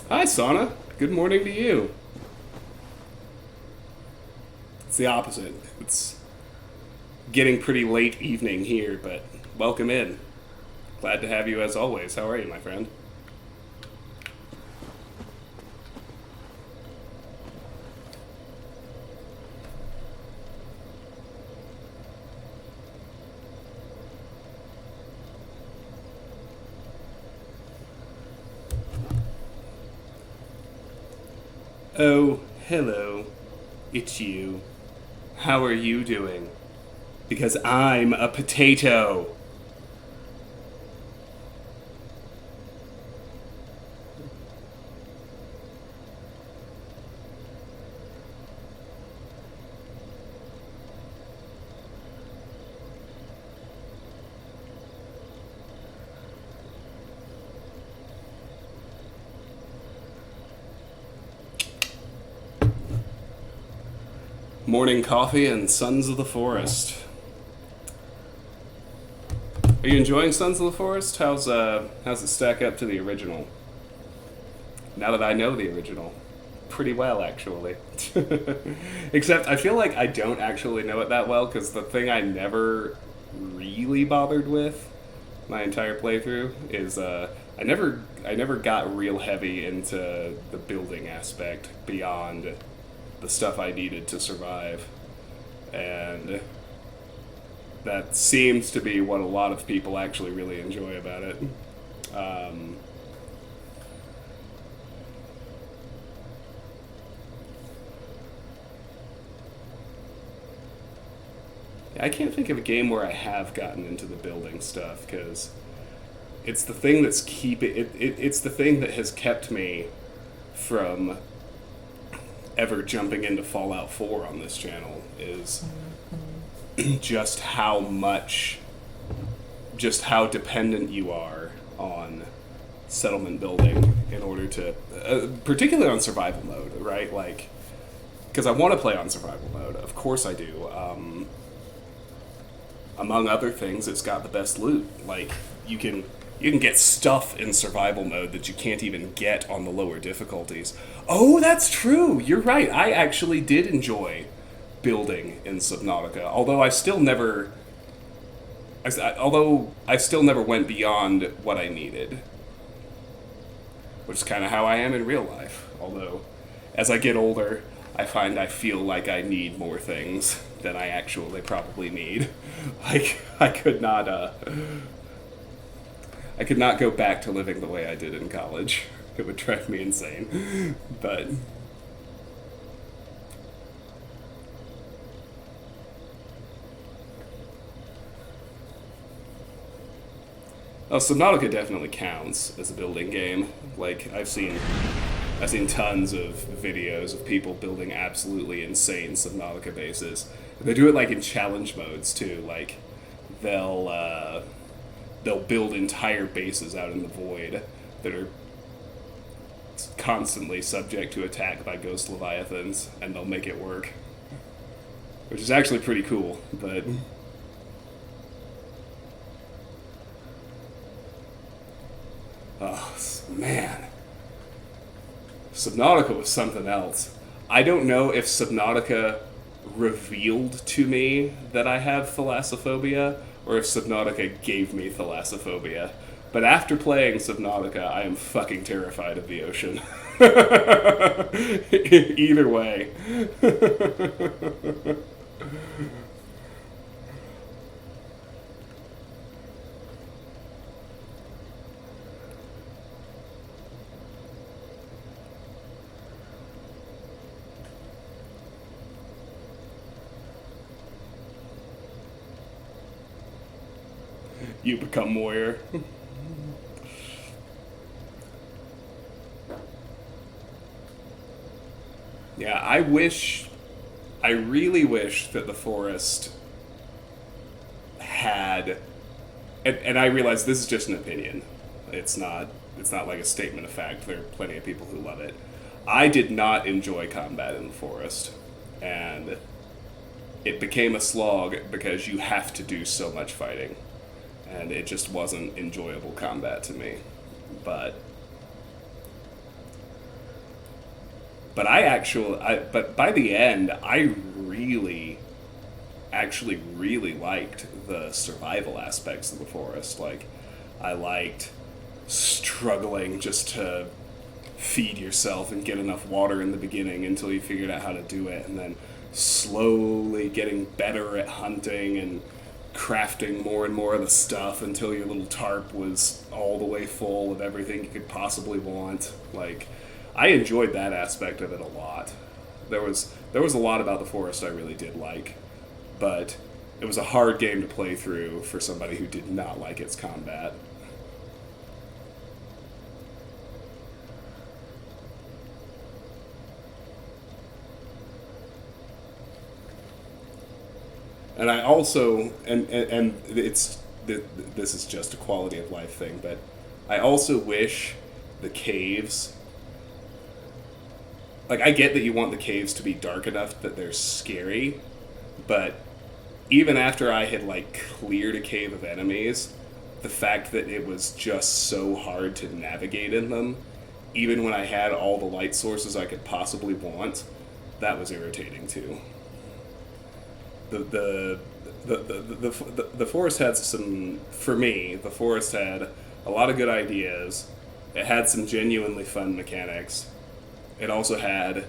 Hi, Sauna. Good morning to you. It's the opposite. It's getting pretty late evening here, but welcome in. Glad to have you as always. How are you, my friend? Oh, hello. It's you. How are you doing? Because I'm a potato. Morning coffee and Sons of the Forest. Are you enjoying Sons of the Forest? How's it stack up to the original? Now that I know the original. pretty well, actually. Except I feel like I don't actually know it that well, because the thing I never really bothered with my entire playthrough is I never got real heavy into the building aspect beyond the stuff I needed to survive. And that seems to be what a lot of people actually really enjoy about it. Um, I can't think of a game where I have gotten into the building stuff, because it's the thing that's it's the thing that has kept me from ever jumping into Fallout 4 on this channel, is just how much, just how dependent you are on settlement building in order to, particularly on survival mode, right? Like, because I want to play on survival mode, of course I do. Among other things, it's got the best loot. Like, you can get stuff in survival mode that you can't even get on the lower difficulties. Oh, that's true. You're right. I actually did enjoy building in Subnautica, although I still never went beyond what I needed, which is kind of how I am in real life. Although, as I get older, I find I feel like I need more things than I actually probably need. Like, I could not go back to living the way I did in college. It would drive me insane. But oh, Subnautica definitely counts as a building game. Like, I've seen tons of videos of people building absolutely insane Subnautica bases. They do it like in challenge modes too. Like, they'll build entire bases out in the void that are constantly subject to attack by ghost leviathans, and they'll make it work, which is actually pretty cool. But oh man, Subnautica was something else. I don't know if Subnautica revealed to me that I have thalassophobia, or if Subnautica gave me thalassophobia. But after playing Subnautica, I am fucking terrified of the ocean. Either way. You become warrior. Yeah, I really wish that the forest had, and I realize this is just an opinion. It's not like a statement of fact. There are plenty of people who love it. I did not enjoy combat in the forest, and it became a slog because you have to do so much fighting, and it just wasn't enjoyable combat to me. But but by the end, I really liked the survival aspects of the forest. Like, I liked struggling just to feed yourself and get enough water in the beginning until you figured out how to do it, and then slowly getting better at hunting and crafting more and more of the stuff until your little tarp was all the way full of everything you could possibly want. Like, I enjoyed that aspect of it a lot. There was a lot about the forest I really did like, but it was a hard game to play through for somebody who did not like its combat. And I also, and this is just a quality of life thing, but I also wish the caves, like, I get that you want the caves to be dark enough that they're scary, but even after I had, like, cleared a cave of enemies, the fact that it was just so hard to navigate in them even when I had all the light sources I could possibly want, that was irritating too. The the forest had some, for me, the forest had a lot of good ideas. It had some genuinely fun mechanics. It also had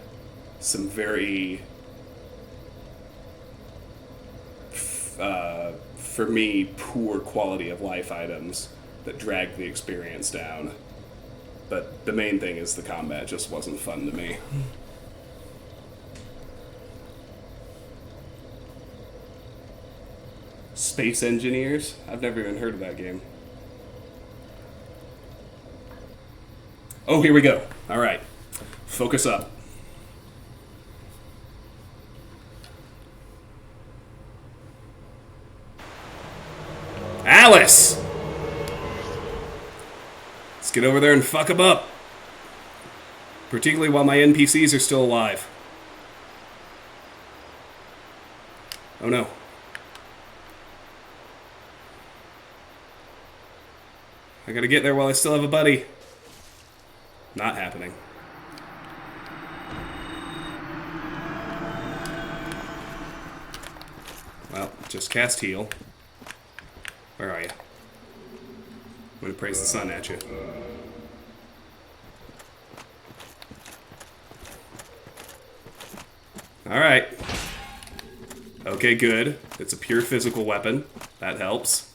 some very, for me, poor quality of life items that dragged the experience down. But the main thing is the combat just wasn't fun to me. Space Engineers? I've never even heard of that game. Oh, here we go. All right. Focus up. Alice! Let's get over there and fuck them up. Particularly while my NPCs are still alive. Oh no. I gotta get there while I still have a buddy. Not happening. Well, just cast heal. Where are you? I'm gonna praise the sun at you. Alright. Okay, good. It's a pure physical weapon. That helps.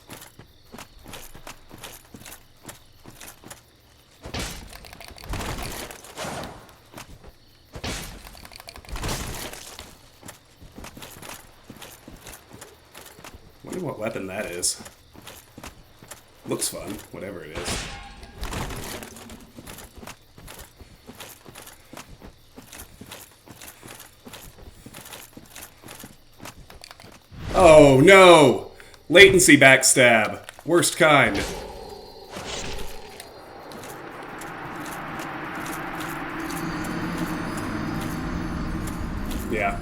Wonder what weapon that is. Looks fun, whatever it is. Oh no! Latency backstab. Worst kind. Yeah.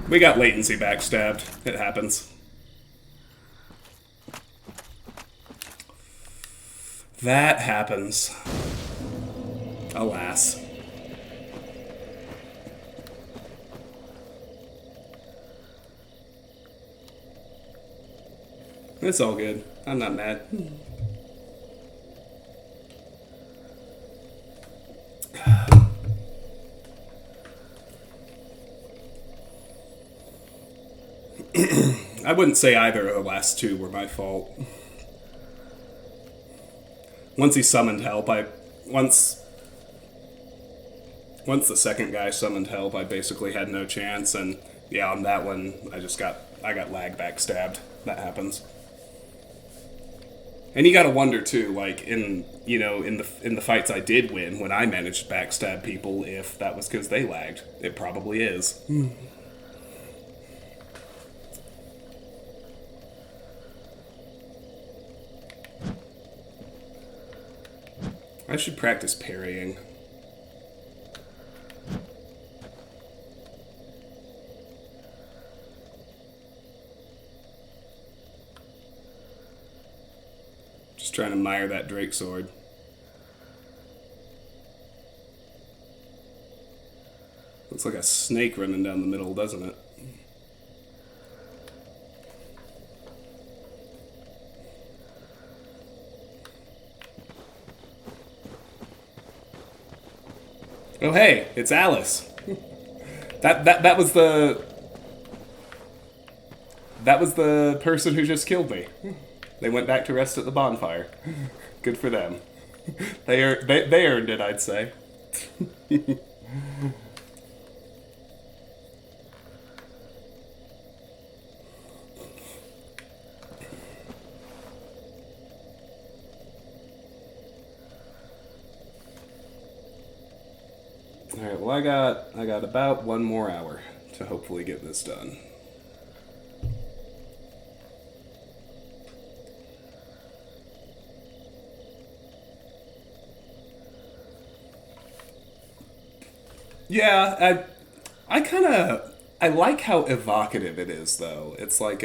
We got latency backstabbed. It happens. That happens. Alas. It's all good. I'm not mad. I wouldn't say either of the last two were my fault. Once he summoned help, once the second guy summoned help, I basically had no chance, and yeah, on that one, I got lag backstabbed. That happens. And you gotta wonder too, like in the fights I did win, when I managed to backstab people, if that was because they lagged. It probably is. I should practice parrying. Just trying to mire that Drake sword. Looks like a snake running down the middle, doesn't it? Oh hey, it's Alice. That was the person who just killed me. They went back to rest at the bonfire. Good for them. They earned it, I'd say. Alright, well I got about 1 more hour to hopefully get this done. Yeah, I like how evocative it is though. It's like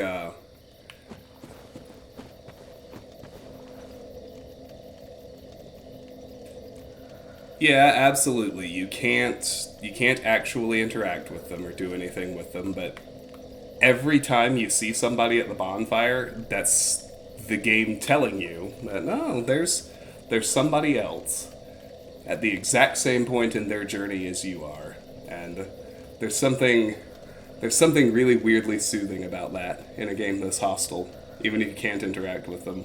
Yeah, absolutely. You can't actually interact with them or do anything with them, but every time you see somebody at the bonfire, that's the game telling you that no, there's somebody else at the exact same point in their journey as you are. And there's something there's something really weirdly soothing about that in a game this hostile, even if you can't interact with them.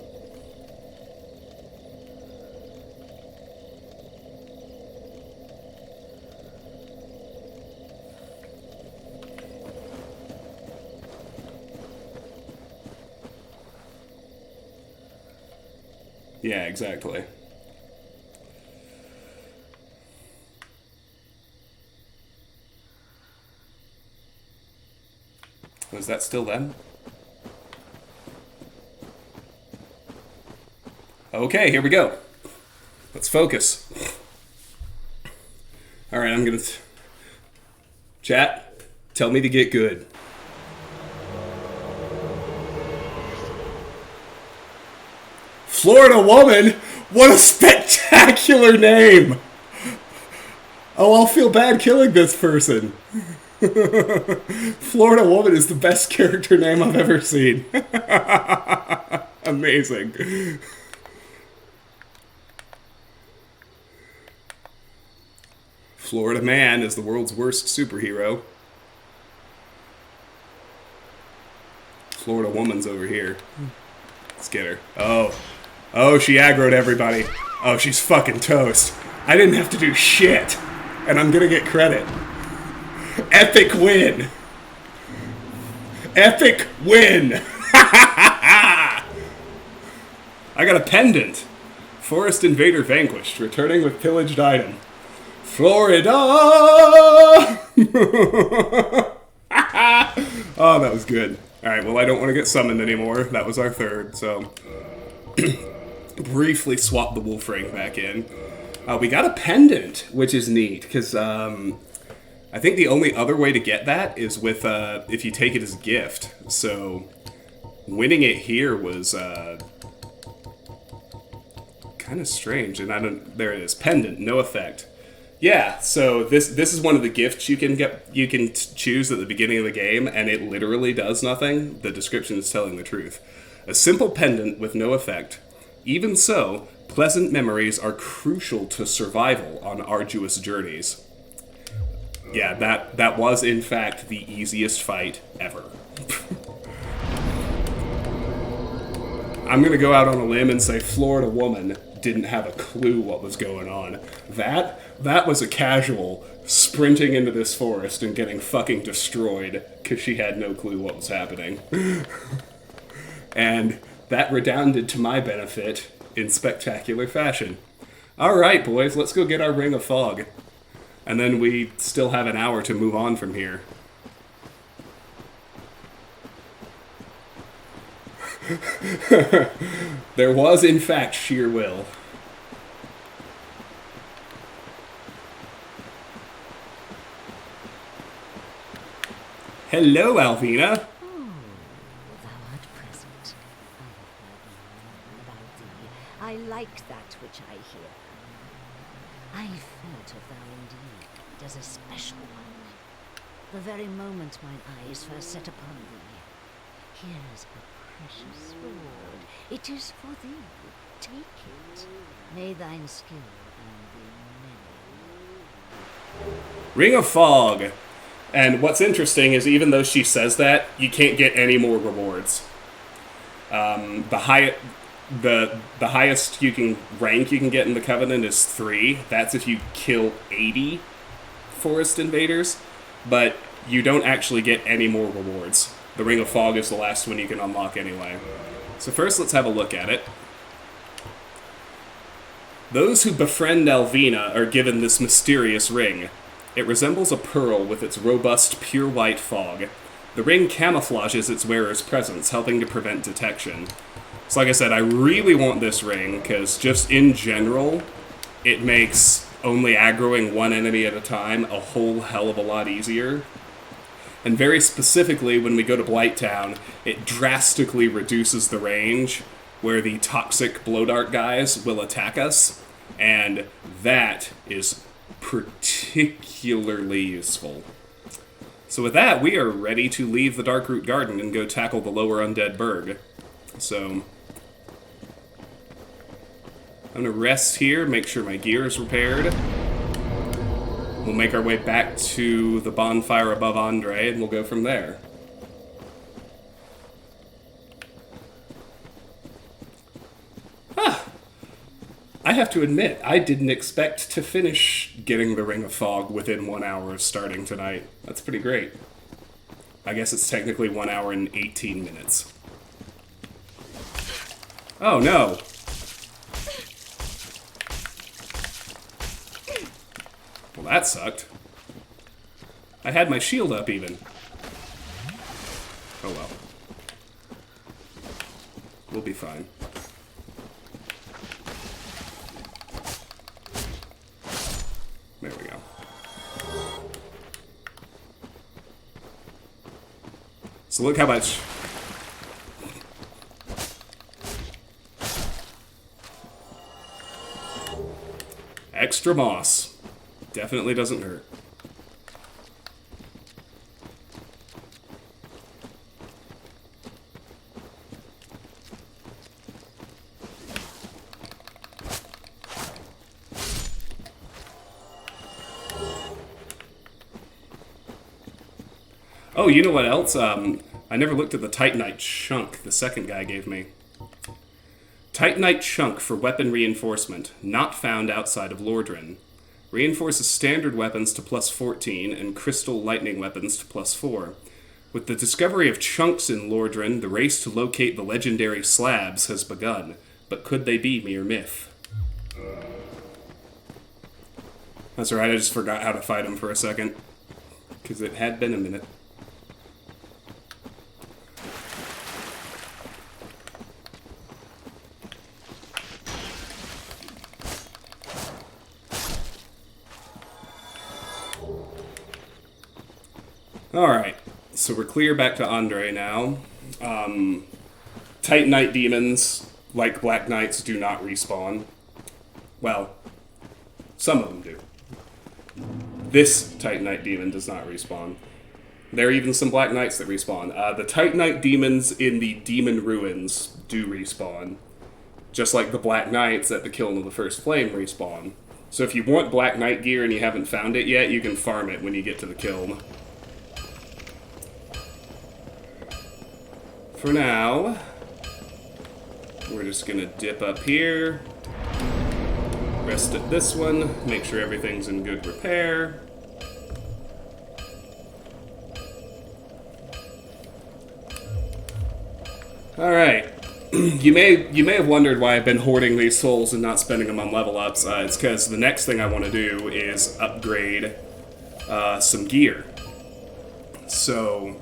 Yeah, exactly. Was that still them? Okay, here we go. Let's focus. All right, I'm gonna chat. Tell me to get good. Florida woman. What a spectacular name. Oh, I'll feel bad killing this person. Florida woman is the best character name I've ever seen. Amazing. Florida man is the world's worst superhero. Florida woman's over here. Let's get her. Oh. Oh, she aggroed everybody. Oh, she's fucking toast. I didn't have to do shit. And I'm gonna get credit. Epic win. Epic win. I got a pendant. Forest Invader vanquished, returning with pillaged item. Florida! Oh, that was good. Alright, well, I don't want to get summoned anymore. That was our third, so... briefly swap the wolf ring back in. We got a pendant, which is neat, because I think the only other way to get that is with if you take it as a gift. So winning it here was kind of strange, and I don't. There it is, pendant, no effect. Yeah, so this is one of the gifts you can get. You can choose at the beginning of the game, and it literally does nothing. The description is telling the truth. A simple pendant with no effect. Even so, pleasant memories are crucial to survival on arduous journeys. Yeah, that was in fact the easiest fight ever. I'm gonna go out on a limb and say Florida woman didn't have a clue what was going on. That was a casual sprinting into this forest and getting fucking destroyed because she had no clue what was happening. And that redounded to my benefit in spectacular fashion. Alright, boys, let's go get our Ring of Fog. And then we still have an hour to move on from here. There was, in fact, sheer will. Hello, Alvina. Thou art present. I have heard about thee. I like that which I hear. I felt of thou indeed as a special one. The very moment mine eyes first set upon thee. Here's a precious sword. It is for thee. Take it. May thine skill earn thee many. Ring of Fog. And what's interesting is even though she says that, you can't get any more rewards. The highest rank you can get in the Covenant is 3. That's if you kill 80 Forest Invaders, but you don't actually get any more rewards. The Ring of Fog is the last one you can unlock anyway. So first let's have a look at it. Those who befriend Alvina are given this mysterious ring. It resembles a pearl with its robust, pure white fog. The ring camouflages its wearer's presence, helping to prevent detection. So like I said, I really want this ring, because just in general, it makes only aggroing one enemy at a time a whole hell of a lot easier. And very specifically, when we go to Blighttown, it drastically reduces the range where the toxic blow dart guys will attack us. And that is particularly useful. So with that, we are ready to leave the Darkroot Garden and go tackle the lower undead burg. So I'm going to rest here, make sure my gear is repaired. We'll make our way back to the bonfire above Andre, and we'll go from there. I have to admit, I didn't expect to finish getting the Ring of Fog within 1 hour of starting tonight. That's pretty great. I guess it's technically 1 hour and 18 minutes. Oh no! Well, that sucked. I had my shield up even. Oh well. We'll be fine. There we go. So look how much... extra moss. Definitely doesn't hurt. Oh, you know what else? I never looked at the Titanite chunk the second guy gave me. Titanite chunk for weapon reinforcement, not found outside of Lordran. Reinforces standard weapons to plus 14 and crystal lightning weapons to plus 4. With the discovery of chunks in Lordran, the race to locate the legendary slabs has begun. But could they be mere myth? That's right, I just forgot how to fight him for a second. Because it had been a minute. Alright, so we're clear back to Andre now. Titanite demons, like Black Knights, do not respawn. Well, some of them do. This Titanite demon does not respawn. There are even some Black Knights that respawn. The Titanite demons in the Demon Ruins do respawn. Just like the Black Knights at the Kiln of the First Flame respawn. So if you want Black Knight gear and you haven't found it yet, you can farm it when you get to the Kiln. For now, we're just gonna dip up here, rest at this one, make sure everything's in good repair. Alright, you may have wondered why I've been hoarding these souls and not spending them on level ups. It's because the next thing I want to do is upgrade some gear. So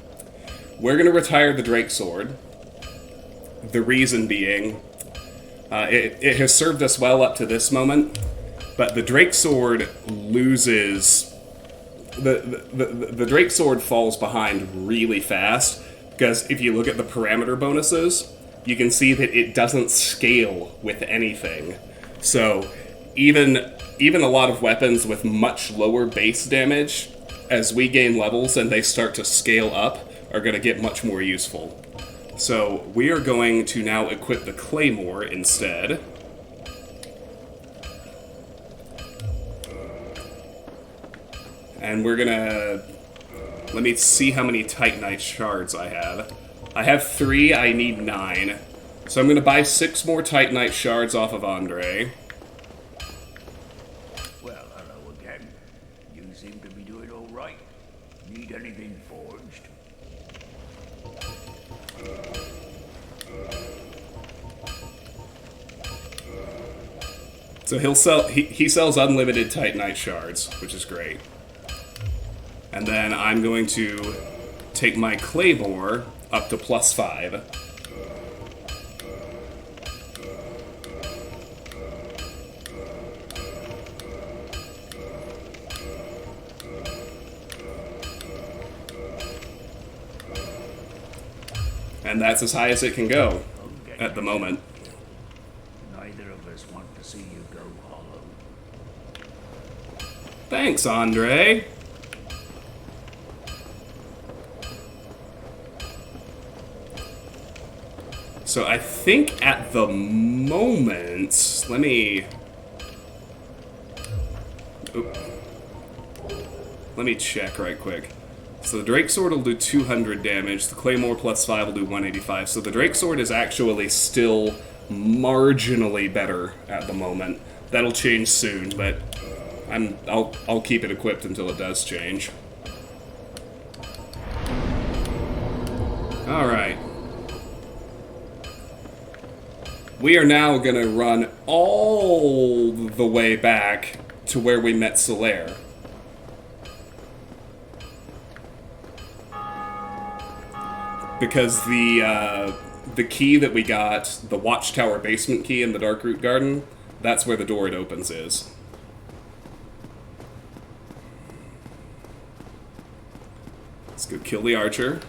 we're going to retire the Drake Sword. The reason being, it has served us well up to this moment, but the Drake Sword loses... The Drake Sword falls behind really fast, because if you look at the parameter bonuses, you can see that it doesn't scale with anything. So even a lot of weapons with much lower base damage, as we gain levels and they start to scale up, are going to get much more useful. So we are going to now equip the Claymore instead. And we're going to... let me see how many Titanite shards I have. I have 3, I need 9. So I'm going to buy 6 more Titanite shards off of Andre. Well, hello again. You seem to be doing all right. Need anything forged? So he sells unlimited Titanite shards, which is great. And then I'm going to take my Claymore up to plus 5. And that's as high as it can go at the moment. Neither of us want to see you go hollow. Thanks, Andre. So I think at the moment, let me check right quick. So the Drake Sword will do 200 damage, the Claymore plus 5 will do 185, so the Drake Sword is actually still marginally better at the moment. That'll change soon, but I'll keep it equipped until it does change. Alright. We are now gonna run all the way back to where we met Solaire. Because the key that we got, the Watchtower basement key in the Darkroot Garden, that's where the door it opens is. Let's go kill the archer.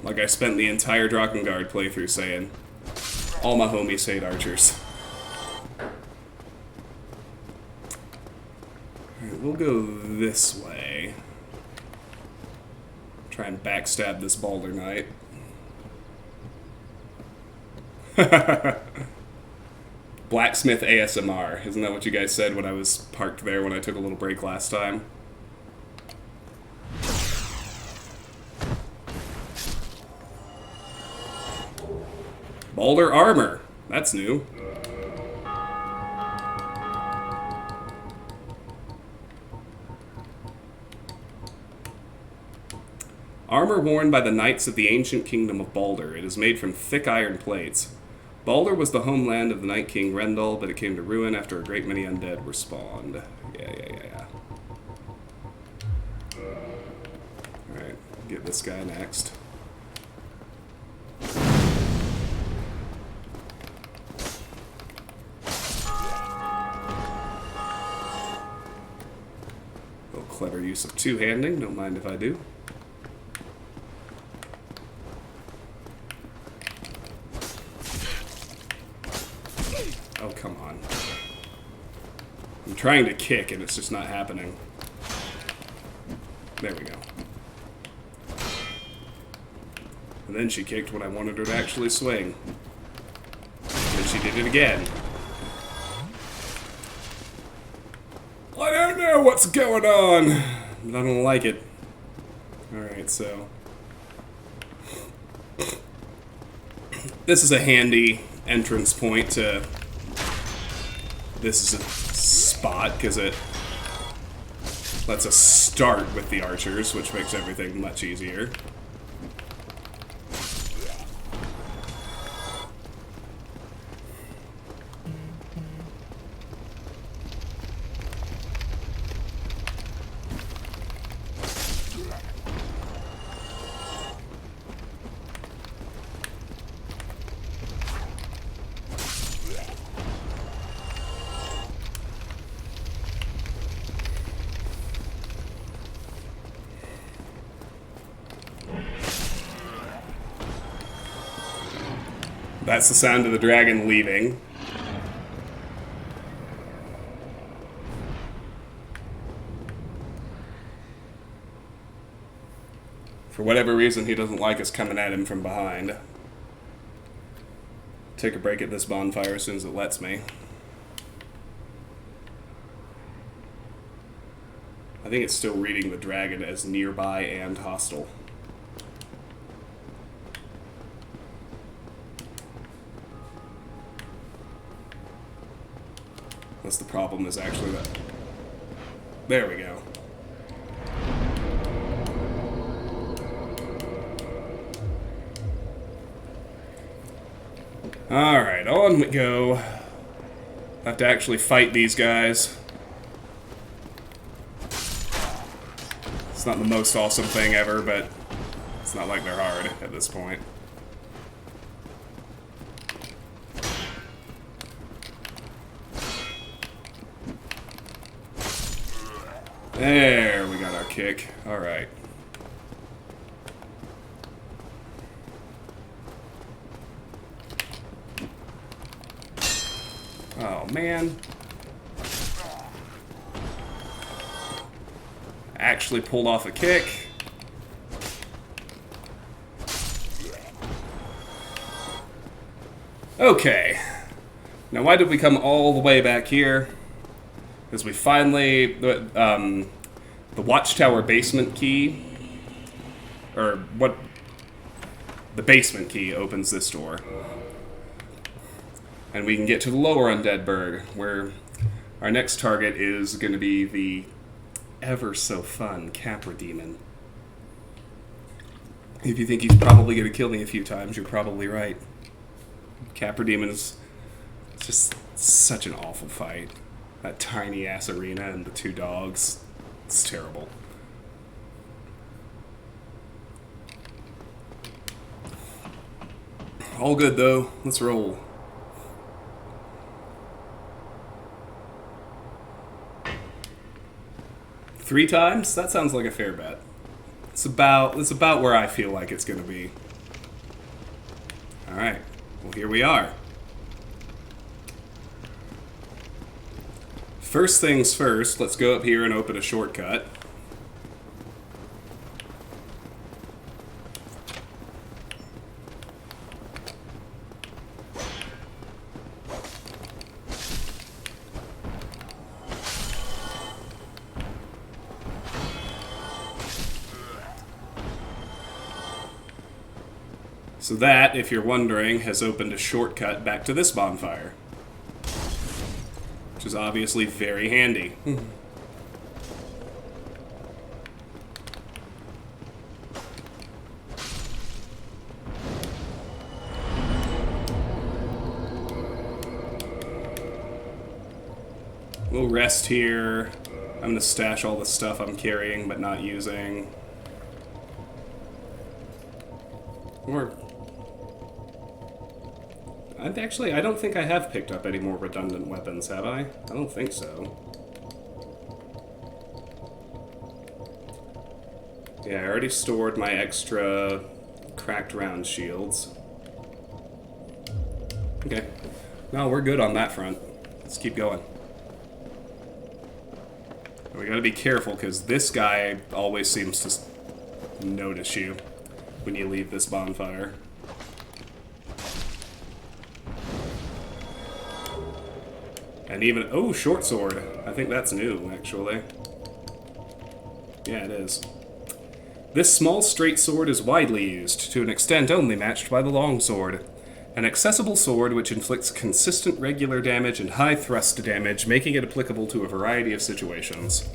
Like I spent the entire Drakengard playthrough saying, all my homies hate archers. Alright, we'll go this way. Try and backstab this Balder Knight. Blacksmith ASMR. Isn't that what you guys said when I was parked there when I took a little break last time? Balder armor. That's new. Armor worn by the knights of the ancient kingdom of Balder. It is made from thick iron plates. Balder was the homeland of the Night King Rendal, but it came to ruin after a great many undead were spawned. Yeah. Alright, get this guy next. Clever use of two-handing, don't mind if I do. Oh, come on. I'm trying to kick and it's just not happening. There we go. And then she kicked when I wanted her to actually swing. And she did it again. I don't know what's going on, but I don't like it. Alright, so... this is a handy entrance point to... this is a spot, because it lets us start with the archers, which makes everything much easier. That's the sound of the dragon leaving. For whatever reason, he doesn't like us coming at him from behind. Take a break at this bonfire as soon as it lets me. I think it's still reading the dragon as nearby and hostile. That's the problem, is actually that... there we go. Alright, on we go. Have to actually fight these guys. It's not the most awesome thing ever, but it's not like they're hard at this point. There, we got our kick. Alright. Oh, man. Actually pulled off a kick. Okay. Now, why did we come all the way back here? Because we finally... the Watchtower basement key... Or, what... The basement key opens this door. And we can get to the lower Undead Burg, where our next target is going to be the ever-so-fun Capra Demon. If you think he's probably going to kill me a few times, you're probably right. Capra Demon is just such an awful fight. That tiny-ass arena and the two dogs. It's terrible. All good, though. Let's roll. Three times? That sounds like a fair bet. It's about where I feel like it's going to be. Alright. Well, here we are. First things first, let's go up here and open a shortcut. So that, if you're wondering, has opened a shortcut back to this bonfire. Which is obviously very handy. We'll rest here. I'm going to stash all the stuff I'm carrying but not using. Or... I don't think I have picked up any more redundant weapons, have I? I don't think so. Yeah, I already stored my extra cracked round shields. Okay. No, we're good on that front. Let's keep going. We gotta be careful, because this guy always seems to notice you when you leave this bonfire. And even... Oh, short sword. I think that's new, actually. Yeah, it is. This small straight sword is widely used, to an extent only matched by the long sword. An accessible sword which inflicts consistent regular damage and high thrust damage, making it applicable to a variety of situations.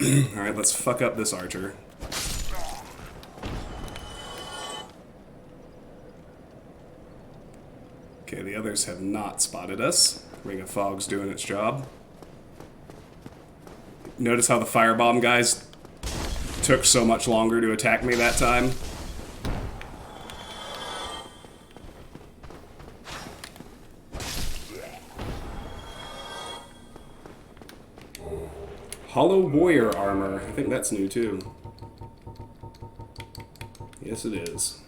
Alright, let's fuck up this archer. Okay, the others have not spotted us. Ring of Fog's doing its job. Notice how the firebomb guys took so much longer to attack me that time? Hollow Warrior armor. I think that's new too. Yes, it is.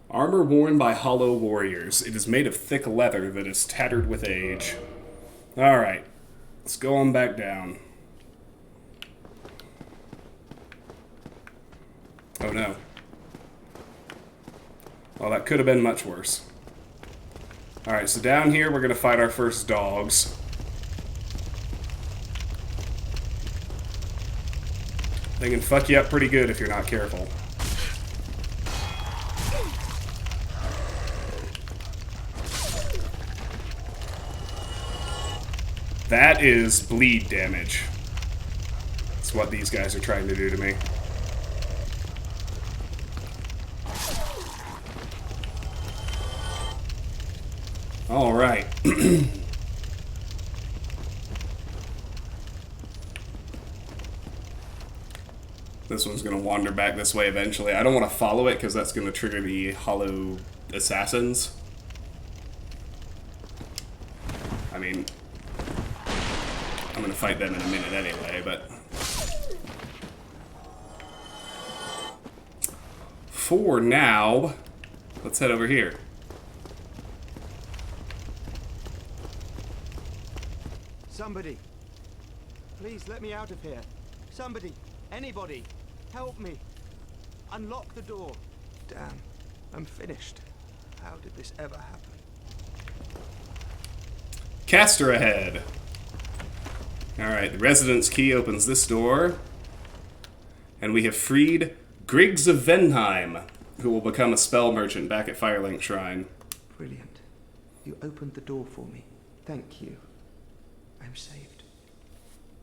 Armor worn by Hollow Warriors. It is made of thick leather that is tattered with age. Alright. Let's go on back down. Oh no. Well, that could have been much worse. Alright, so down here we're going to fight our first dogs. They can fuck you up pretty good if you're not careful. That is bleed damage. That's what these guys are trying to do to me. Alright. This one's going to wander back this way eventually. I don't want to follow it because that's going to trigger the Hollow Assassins. I mean, I'm going to fight them in a minute anyway, but... For now, let's head over here. Somebody. Please let me out of here. Somebody. Anybody. Help me. Unlock the door. Damn. I'm finished. How did this ever happen? Caster ahead. Alright, the residence key opens this door. And we have freed Griggs of Venheim, who will become a spell merchant back at Firelink Shrine. Brilliant. You opened the door for me. Thank you. I'm saved.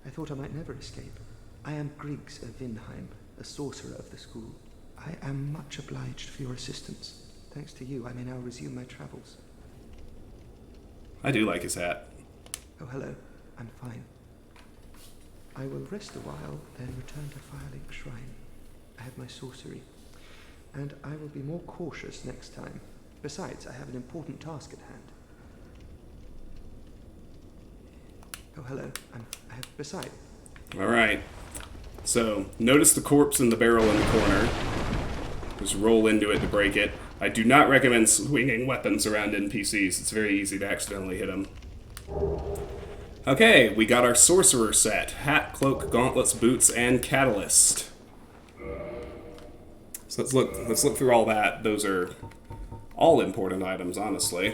I thought I might never escape. I am Griggs of Venheim, a sorcerer of the school. I am much obliged for your assistance. Thanks to you, I may now resume my travels. I do like his hat. Oh, hello. I'm fine. I will rest a while, then return to Firelink Shrine. I have my sorcery, and I will be more cautious next time. Besides, I have an important task at hand. Oh, hello. Besides. Alright. So, notice the corpse in the barrel in the corner. Just roll into it to break it. I do not recommend swinging weapons around NPCs. It's very easy to accidentally hit them. Okay, we got our sorcerer set. Hat, cloak, gauntlets, boots, and catalyst. So let's look through all that. Those are all important items, honestly.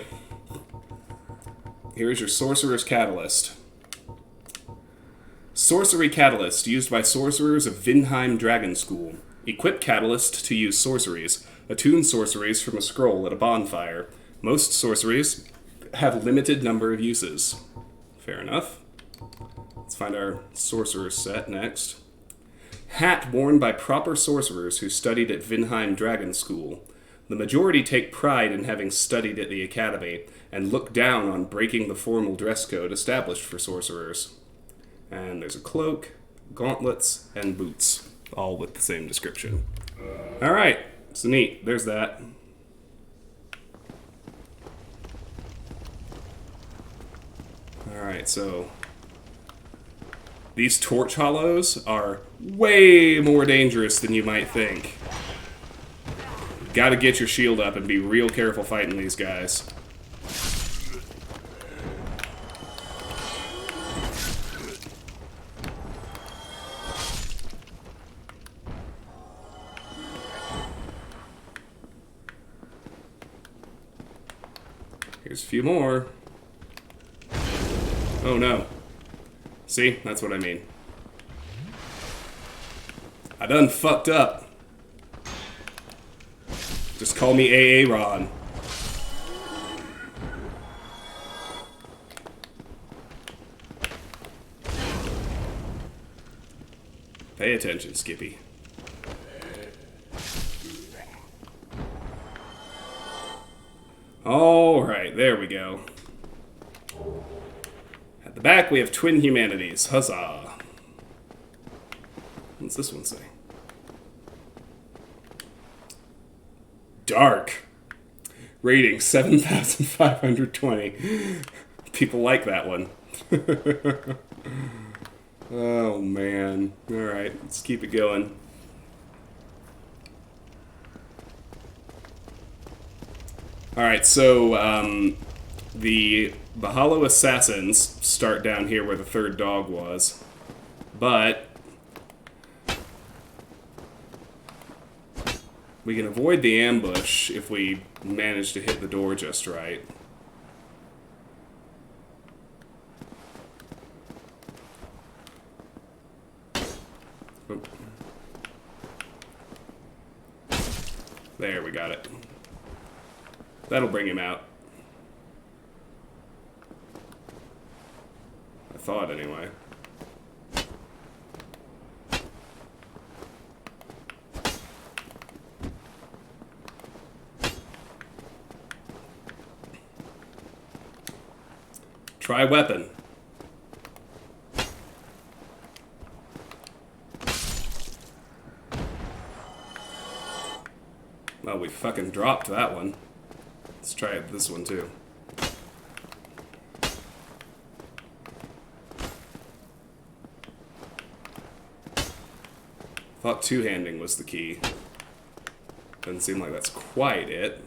Here's your sorcerer's catalyst. Sorcery catalyst, used by sorcerers of Venheim Dragon School. Equip catalyst to use sorceries. Attune sorceries from a scroll at a bonfire. Most sorceries have limited number of uses. Fair enough. Let's find our sorcerer's set next. Hat worn by proper sorcerers who studied at Venheim Dragon School. The majority take pride in having studied at the academy and look down on breaking the formal dress code established for sorcerers. And there's a cloak, gauntlets, and boots, all with the same description. Alright, so neat. There's that. Alright, so these torch hollows are way more dangerous than you might think. Gotta get your shield up and be real careful fighting these guys. Here's a few more. Oh no. See? That's what I mean. I done fucked up. Just call me Aaron. Pay attention, Skippy. Alright, there we go. At the back, we have Twin Humanities. Huzzah. What's this one say? Dark. Rating 7,520. People like that one. Oh, man. Alright, let's keep it going. Alright, so, the Hollow Assassins start down here where the third dog was. But we can avoid the ambush if we manage to hit the door just right. Oh. There, we got it. That'll bring him out. I thought, anyway. Try weapon. Well, we fucking dropped that one. Let's try this one too. Thought two-handing was the key. Doesn't seem like that's quite it.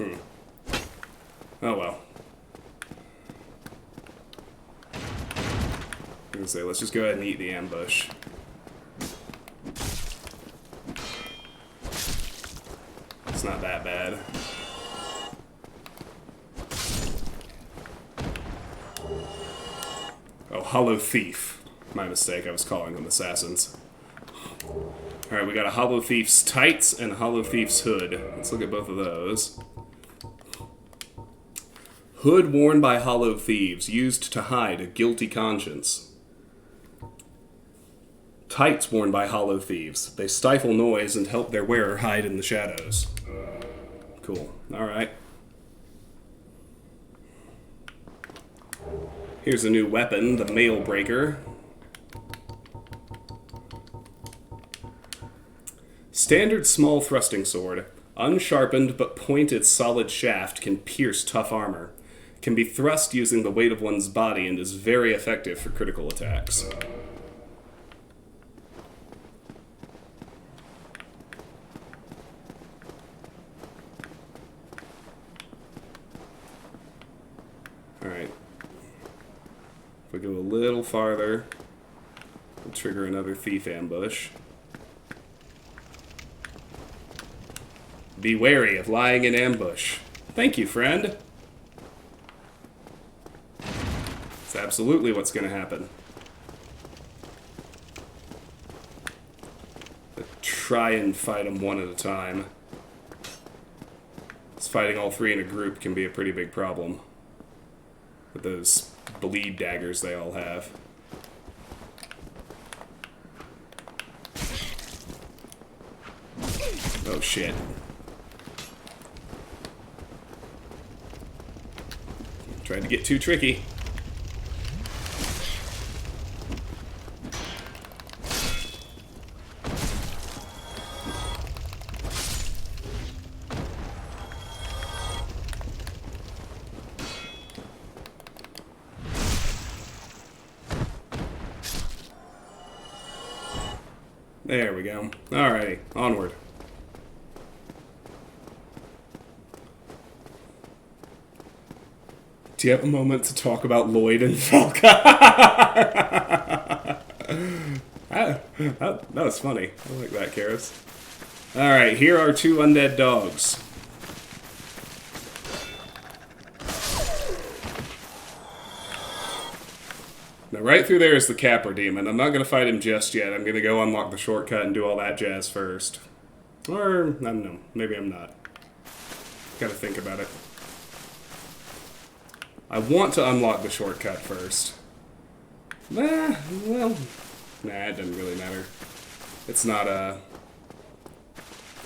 Oh well. I was gonna say, let's just go ahead and eat the ambush. It's not that bad. Oh, Hollow Thief. My mistake, I was calling them assassins. Alright, we got a Hollow Thief's tights and a Hollow Thief's hood. Let's look at both of those. Hood worn by Hollow Thieves, used to hide a guilty conscience. Tights worn by Hollow Thieves. They stifle noise and help their wearer hide in the shadows. Cool. Alright. Here's a new weapon, the Mail Breaker. Standard small thrusting sword. Unsharpened but pointed solid shaft can pierce tough armor. Can be thrust using the weight of one's body and is very effective for critical attacks. Alright. If we go a little farther, we'll trigger another thief ambush. Be wary of lying in ambush. Thank you, friend. It's absolutely what's going to happen. Try and fight them one at a time. Because fighting all three in a group can be a pretty big problem. With those bleed daggers they all have. Oh shit. Tried to get too tricky. There we go. Alrighty, onward. Do you have a moment to talk about Lloyd and Falca? that was funny. I like that, Karis. Alright, here are two undead dogs. Now, right through there is the Capra Demon. I'm not going to fight him just yet. I'm going to go unlock the shortcut and do all that jazz first. Or, I don't know. Maybe I'm not. Gotta think about it. I want to unlock the shortcut first. Well, it doesn't really matter. It's not a...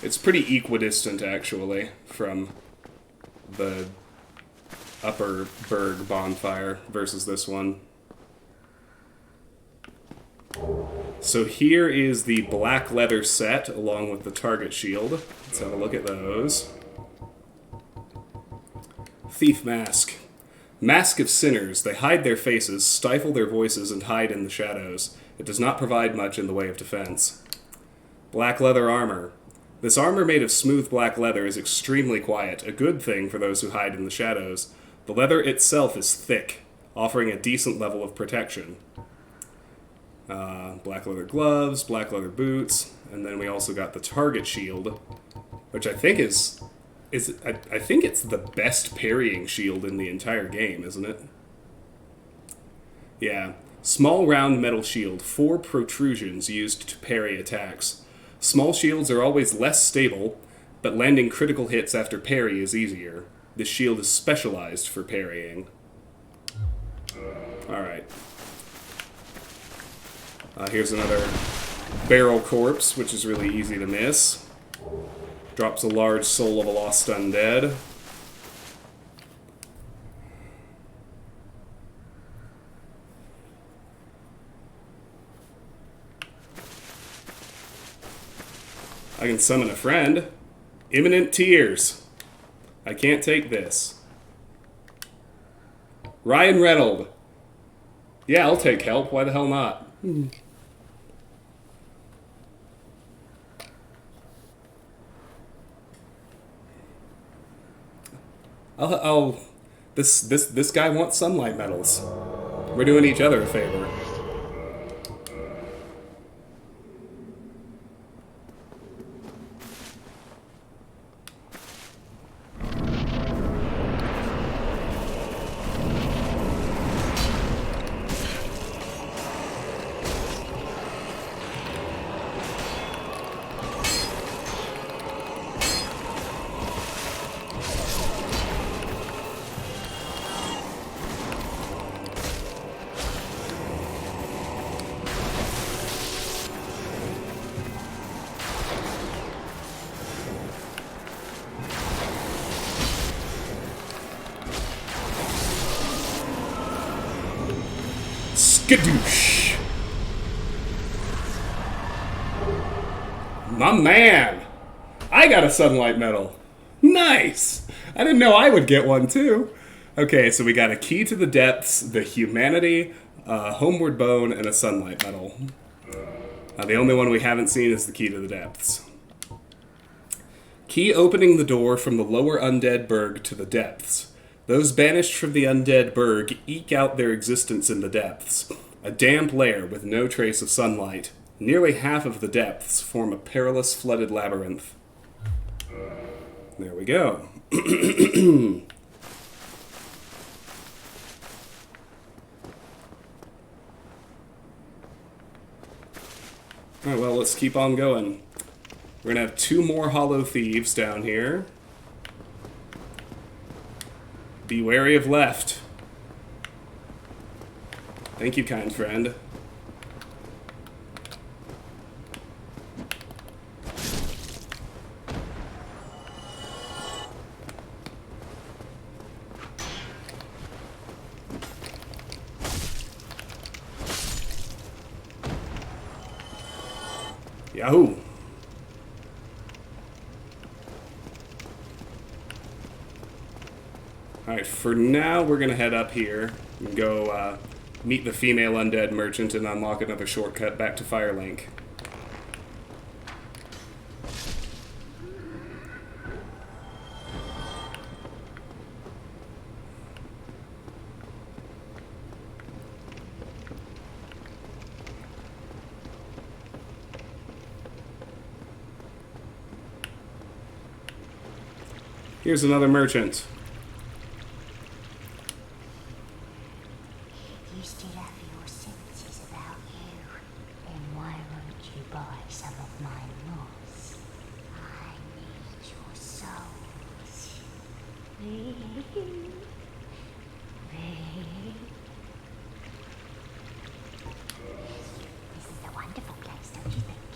It's pretty equidistant, actually, from the Upper Berg bonfire versus this one. So here is the black leather set, along with the target shield. Let's have a look at those. Thief Mask. Mask of sinners. They hide their faces, stifle their voices, and hide in the shadows. It does not provide much in the way of defense. Black leather armor. This armor made of smooth black leather is extremely quiet, a good thing for those who hide in the shadows. The leather itself is thick, offering a decent level of protection. Black leather gloves, black leather boots, and then we also got the target shield, which I think I think it's the best parrying shield in the entire game, isn't it? Yeah. Small round metal shield, 4 protrusions used to parry attacks. Small shields are always less stable, but landing critical hits after parry is easier. This shield is specialized for parrying. Alright. Here's another barrel corpse, which is really easy to miss. Drops a large soul of a lost undead. I can summon a friend. Imminent tears. I can't take this. Ryan Reynolds. Yeah, I'll take help. Why the hell not? This guy wants sunlight medals. We're doing each other a favor. Skadoosh! My man! I got a sunlight medal. Nice! I didn't know I would get one too. Okay, so we got a key to the depths, the humanity, a homeward bone, and a sunlight medal. The only one we haven't seen is the key to the depths. Key opening the door from the lower undead burg to the depths. Those banished from the undead burg eke out their existence in the depths. A damp lair with no trace of sunlight. Nearly half of the depths form a perilous flooded labyrinth. There we go. Alright, well, let's keep on going. We're gonna have 2 more hollow thieves down here. Be wary of left. Thank you, kind friend. Yahoo! Alright, for now we're gonna head up here and go meet the female undead merchant and unlock another shortcut back to Firelink. Here's another merchant. You still have your senses about you. Then why won't you buy some of my moss? I need your souls. This is a wonderful place, don't you think?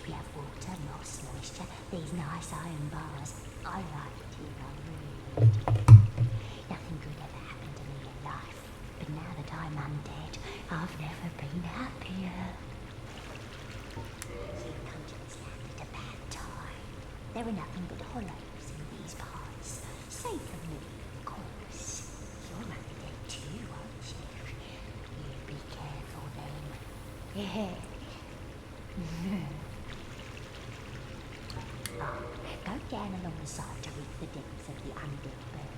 We have water, moss, moisture, these nice iron bars. I like it here, I really do. Nothing good ever happened to me in life, but now that I'm undead, I've never been happier. You've come to this land at a bad time. There are nothing but hollows in these parts. Safe from me, of course. You're undead too, aren't you? You be careful then. Yeah. Go down along the side to reach the depths of the undead burg.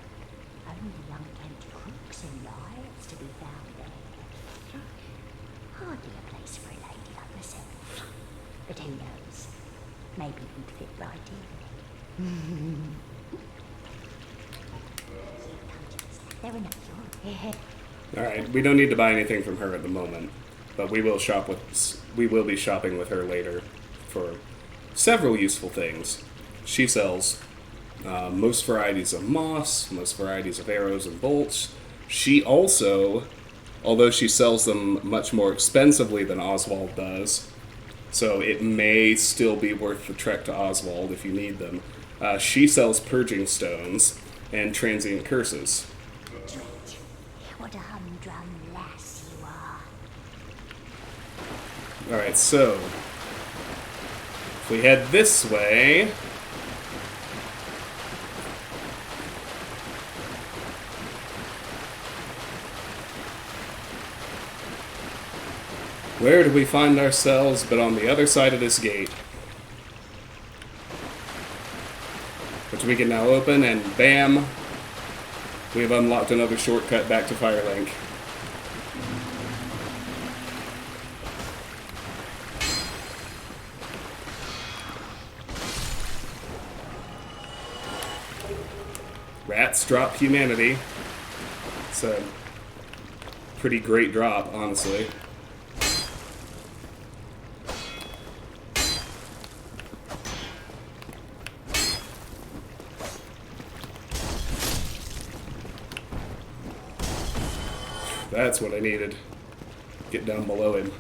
Only unkempt crooks and liars to be found there. Hardly a place for a lady like myself. But who knows? Maybe you'd fit right in. There are no Alright, we don't need to buy anything from her at the moment, but we will be shopping with her later for several useful things. She sells most varieties of moss, most varieties of arrows and bolts. She also, although she sells them much more expensively than Oswald does, so it may still be worth the trek to Oswald if you need them, she sells purging stones and transient curses. What a humdrum lass you are. Alright, so if we head this way, where do we find ourselves but on the other side of this gate? Which we can now open, and bam, We have unlocked another shortcut back to Firelink. Rats drop humanity. It's a pretty great drop, honestly. That's what I needed. Get down below him.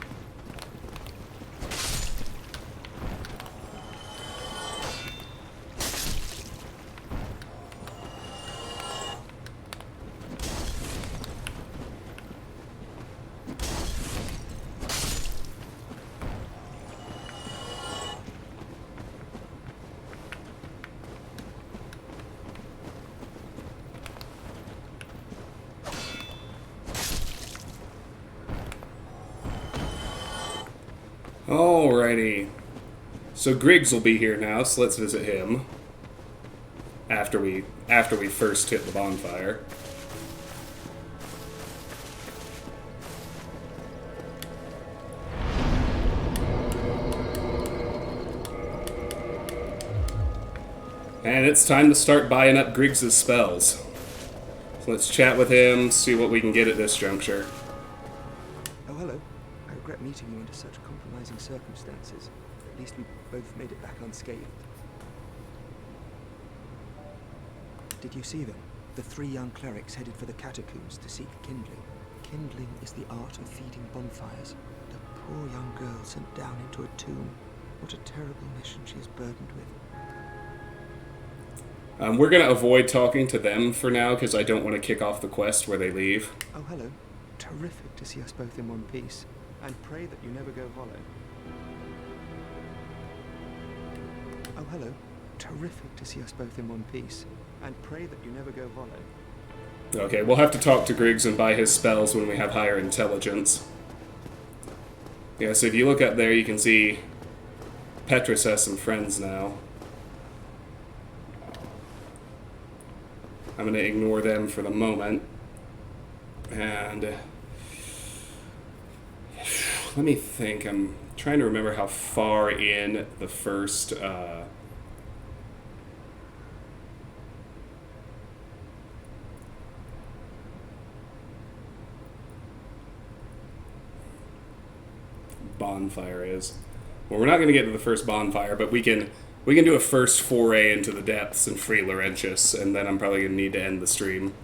Alrighty. So Griggs will be here now, so let's visit him. After we first hit the bonfire. And it's time to start buying up Griggs' spells. So let's chat with him, see what we can get at this juncture. Oh, hello. I regret meeting you under such compromising circumstances. At least we both made it back unscathed. Did you see them? The 3 young clerics headed for the catacombs to seek kindling. Kindling is the art of feeding bonfires. The poor young girl sent down into a tomb. What a terrible mission she is burdened with. We're going to avoid talking to them for now, because I don't want to kick off the quest where they leave. Oh, hello. Terrific to see us both in one piece. And pray that you never go hollow. Oh, hello. Terrific to see us both in one piece. And pray that you never go hollow. Okay, we'll have to talk to Griggs and buy his spells when we have higher intelligence. Yeah, so if you look up there, you can see Petrus has some friends now. I'm going to ignore them for the moment. And let me think. I'm trying to remember how far in the first bonfire is. Well, we're not going to get to the first bonfire, but we can do a first foray into the depths and free Laurentius, and then I'm probably going to need to end the stream.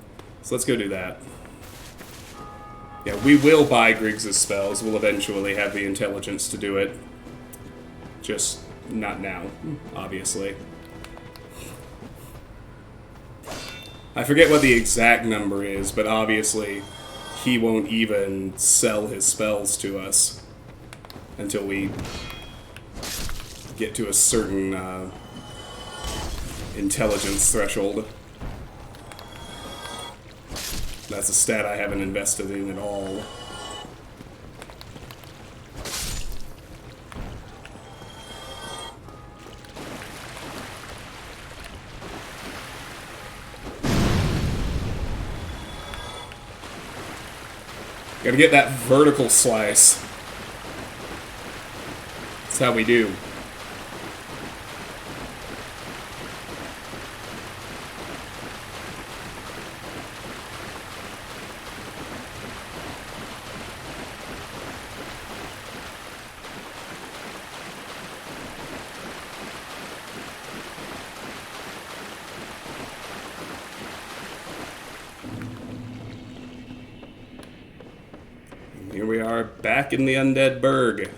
So let's go do that. Yeah, we will buy Griggs' spells. We'll eventually have the intelligence to do it. Just not now, obviously. I forget what the exact number is, but obviously he won't even sell his spells to us until we get to a certain intelligence threshold. That's a stat I haven't invested in at all. Gotta get that vertical slice. That's how we do. Here we are, back in the Undead Burg.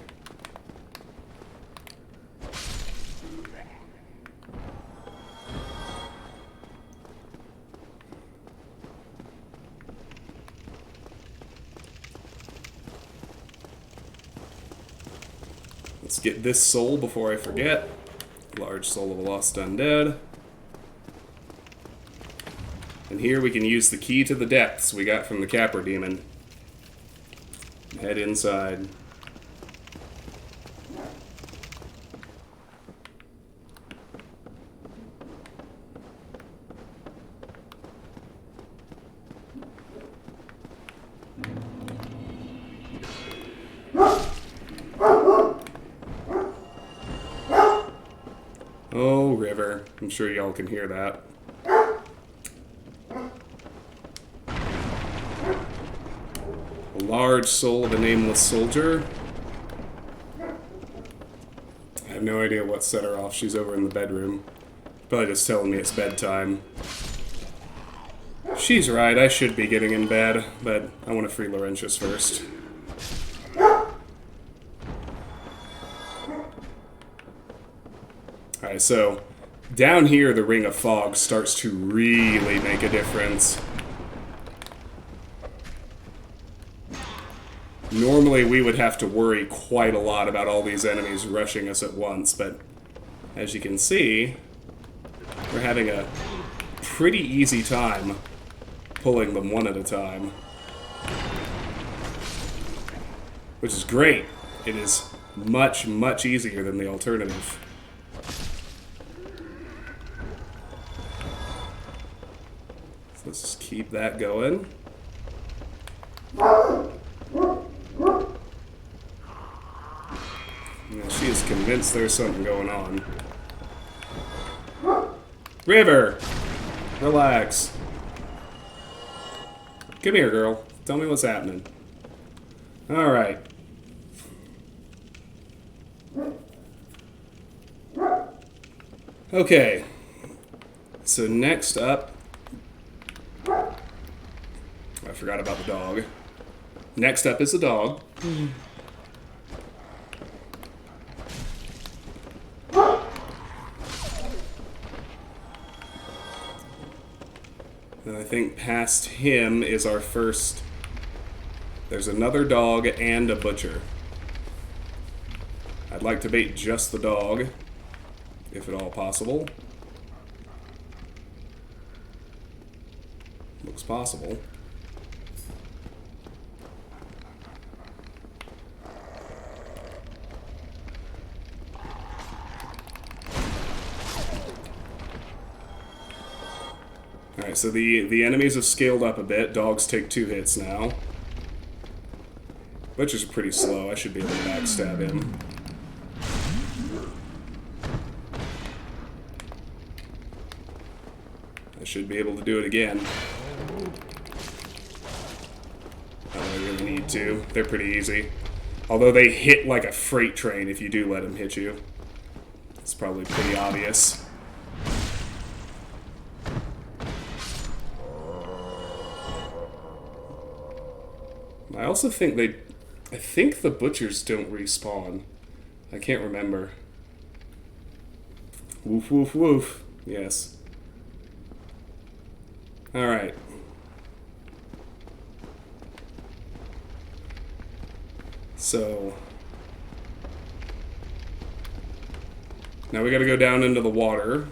Let's get this soul before I forget. Large soul of a lost undead. And here we can use the key to the depths we got from the Capra Demon. Head inside. river. I'm sure y'all can hear that. A large soul of a nameless soldier. I have no idea what set her off. She's over in the bedroom. Probably just telling me it's bedtime. She's right, I should be getting in bed, but I want to free Laurentius first. Alright, so down here the Ring of Fog starts to really make a difference. Normally we would have to worry quite a lot about all these enemies rushing us at once, but as you can see, we're having a pretty easy time pulling them one at a time. Which is great. It is much, much easier than the alternative. So let's just keep that going. Yeah, she is convinced there's something going on. River! Relax. Come here, girl. Tell me what's happening. Alright. Okay. So next up... I forgot about the dog. Next up is the dog. And I think past him is our first... There's another dog and a butcher. I'd like to bait just the dog, if at all possible. Looks possible. Alright, so the enemies have scaled up a bit. Dogs take 2 hits now. Butcher's pretty slow. I should be able to backstab him. I should be able to do it again. I don't really need to. They're pretty easy. Although they hit like a freight train if you do let them hit you. It's probably pretty obvious. I also think I think the butchers don't respawn. I can't remember. Woof, woof, woof. Yes. Alright. So... now we gotta go down into the water,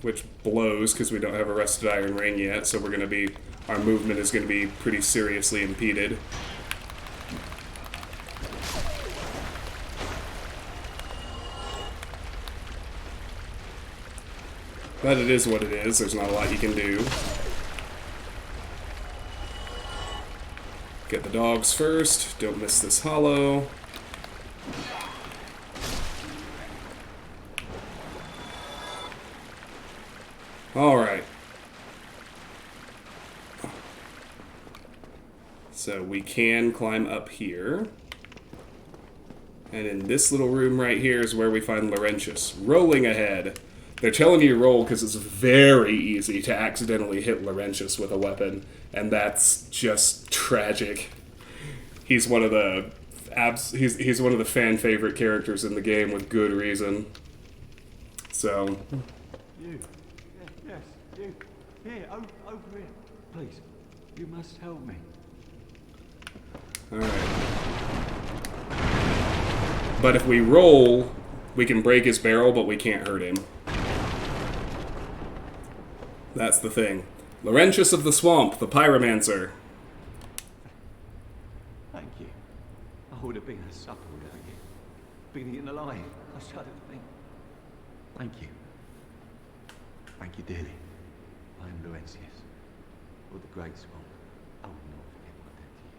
which blows because we don't have a rusted iron ring yet, so we're gonna be... our movement is gonna be pretty seriously impeded. But it is what it is. There's not a lot you can do. Get the dogs first. Don't miss this hollow. Alright. So we can climb up here. And in this little room right here is where we find Laurentius, rolling ahead. They're telling you to roll because it's very easy to accidentally hit Laurentius with a weapon, and that's just tragic. He's one of the he's one of the fan favorite characters in the game with good reason. So You, yes, you, here, over here, please. You must help me. all right. But if we roll, we can break his barrel, but we can't hurt him. That's the thing. Laurentius of the Swamp, the Pyromancer. Thank you. I would have been a supper without you. Being eaten alive, I shudder to think. Thank you. Thank you dearly. I am Laurentius, of the Great Swamp. I will not forget what I did to you.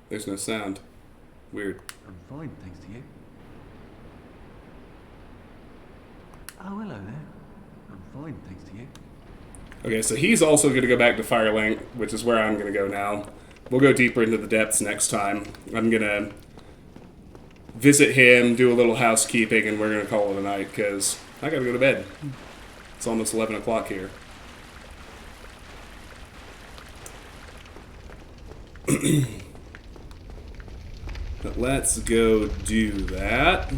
There's no sound. Weird. I'm fine, thanks to you. Oh, hello there. I'm fine, thanks to you. Okay, so he's also going to go back to Firelink, which is where I'm going to go now. We'll go deeper into the depths next time. I'm going to visit him, do a little housekeeping, and we're going to call it a night, because I got to go to bed. It's almost 11 o'clock here. But let's go do that.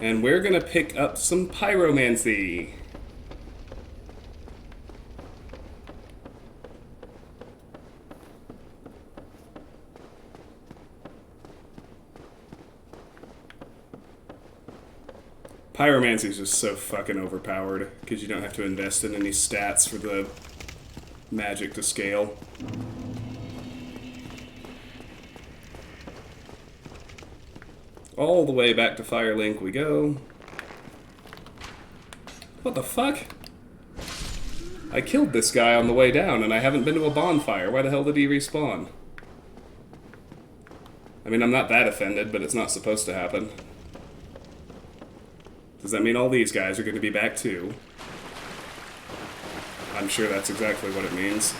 And we're going to pick up some pyromancy. Pyromancy is just so fucking overpowered because you don't have to invest in any stats for the magic to scale. All the way back to Firelink we go. What the fuck? I killed this guy on the way down and I haven't been to a bonfire. Why the hell did he respawn? I mean, I'm not that offended, but it's not supposed to happen. Does that mean all these guys are going to be back too? I'm sure that's exactly what it means.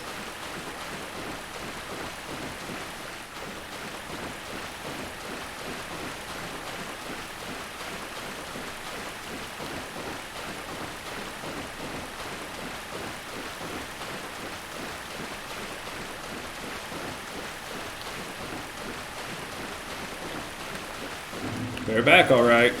They're back, all right.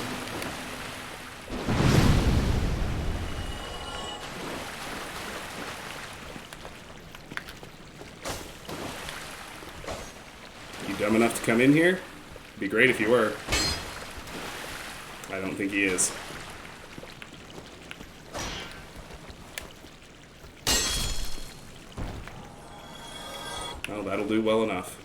You dumb enough to come in here? It'd be great if you were. I don't think he is. Oh, that'll do well enough.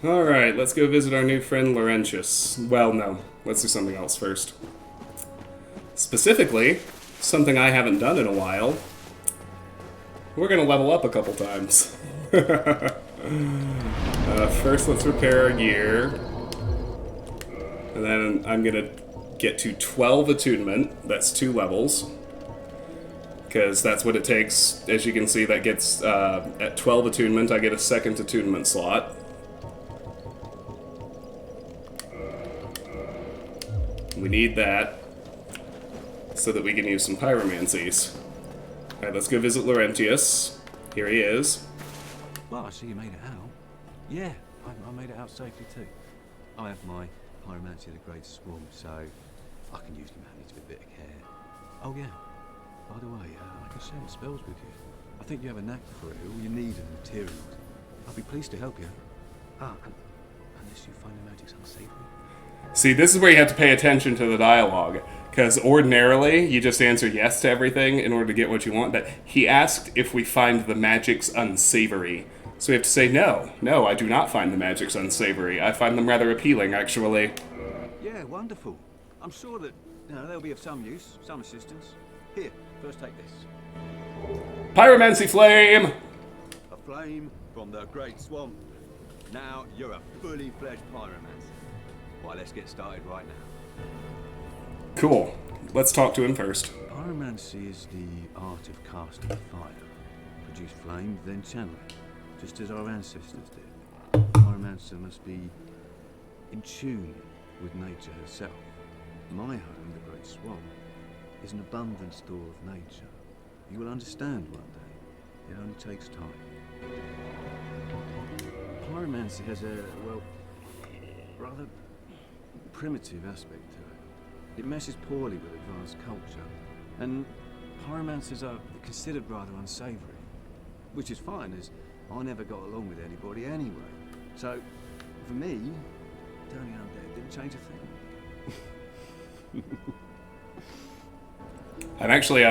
Alright, let's go visit our new friend Laurentius. Well, no. Let's do something else first. Specifically, something I haven't done in a while. We're gonna level up a couple times. First, let's repair our gear. And then I'm gonna get to 12 attunement. That's 2 levels. Because that's what it takes. As you can see, that gets, at 12 attunement, I get a second attunement slot. We need that so that we can use some pyromancies. Alright, let's go visit Laurentius. Here he is. Well, I see you made it out. Yeah, I made it out safely too. I have my pyromancy of the Great Swarm, so I can usually manage with a bit of care. Oh yeah, by the way, I can share the spells with you. I think you have a knack for it. All you need are the materials. I'll be pleased to help you. Unless you find the magic's unsavory. See, this is where you have to pay attention to the dialogue, because ordinarily you just answer yes to everything in order to get what you want, but he asked if we find the magic's unsavory. So we have to say no. No, I do not find the magic's unsavory. I find them rather appealing, actually. Yeah, wonderful. I'm sure that they'll be of some use, some assistance. Here, first take this. Pyromancy flame! A flame from the Great Swamp. Now you're a fully fledged pyromancer. Well, let's get started right now. Cool. Let's talk to him first. Pyromancy is the art of casting fire. Produce flames, then channel it, just as our ancestors did. Pyromancer must be in tune with nature herself. My home, the Great Swamp, is an abundant store of nature. You will understand one day. It only takes time. Pyromancy has a, well, rather primitive aspect to it. It meshes poorly with advanced culture, and pyromancers are considered rather unsavory, which is fine, as I never got along with anybody anyway. So, for me, Turning undead didn't change a thing. I'm actually,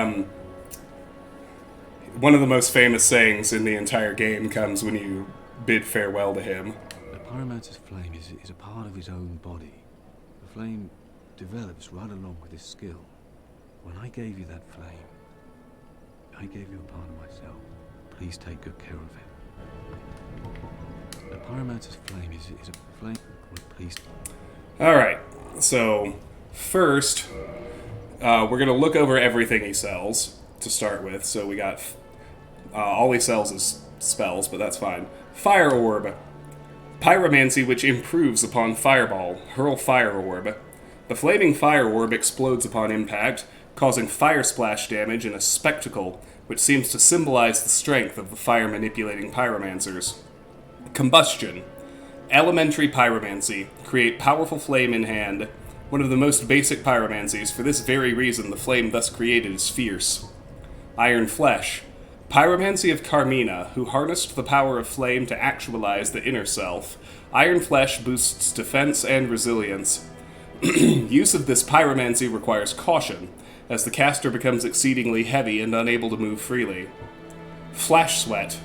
one of the most famous sayings in the entire game comes when you bid farewell to him. The pyromancer's flame is a part of his own body. The flame develops right along with his skill. When I gave you that flame, I gave you a part of myself. Please take good care of it. The pyromancer's flame is a flame. Well, please. Alright, so first, we're going to look over everything he sells to start with. So we got, all he sells is spells, but that's fine. Fire Orb. Pyromancy which improves upon Fireball. Hurl Fire Orb. The flaming Fire Orb explodes upon impact, causing fire splash damage in a spectacle, which seems to symbolize the strength of the fire-manipulating pyromancers. Combustion. Elementary pyromancy. Create powerful flame in hand. One of the most basic pyromancies. For this very reason, the flame thus created is fierce. Iron Flesh. Pyromancy of Carmina, who harnessed the power of flame to actualize the inner self. Iron Flesh boosts defense and resilience. Use of this pyromancy requires caution, as the caster becomes exceedingly heavy and unable to move freely. Flash Sweat.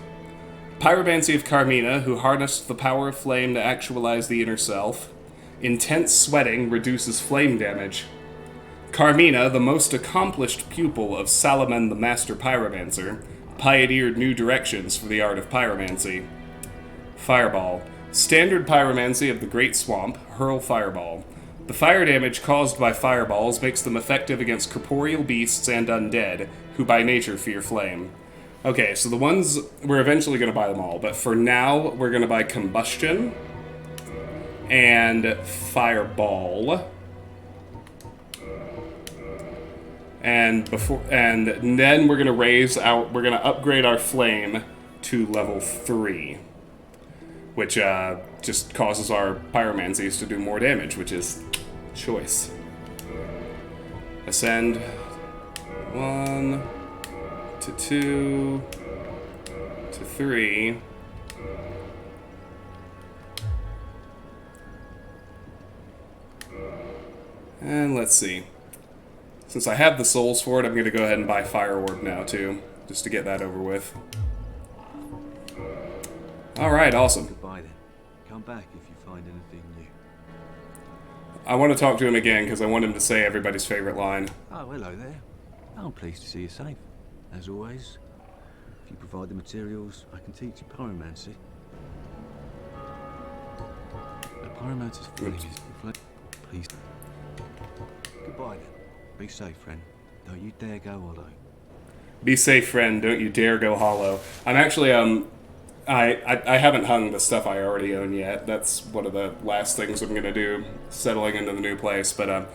Pyromancy of Carmina, who harnessed the power of flame to actualize the inner self. Intense sweating reduces flame damage. Carmina, the most accomplished pupil of Salaman the Master Pyromancer, pioneered new directions for the art of pyromancy. Fireball. Standard pyromancy of the Great Swamp, hurl Fireball. The fire damage caused by fireballs makes them effective against corporeal beasts and undead, who by nature fear flame. Okay, so the ones, we're eventually going to buy them all, but for now, we're going to buy Combustion and Fireball. And then we're going to we're going to upgrade our flame to level 3, which just causes our pyromancies to do more damage, which is choice. Ascend 1 to 2 to 3. And let's see. Since I have the souls for it, I'm going to go ahead and buy Fire Orb now, too, just to get that over with. Alright, awesome. Goodbye then. Come back if you find anything new. I want to talk to him again, because I want him to say everybody's favorite line. Oh, hello there. I'm pleased to see you safe. As always, if you provide the materials, I can teach you pyromancy. The pyromancer's flame is reflect. Please. Goodbye then. Be safe, friend. Don't you dare go hollow. Be safe, friend. Don't you dare go hollow. I'm actually, I haven't hung the stuff I already own yet. That's one of the last things I'm going to do, settling into the new place. But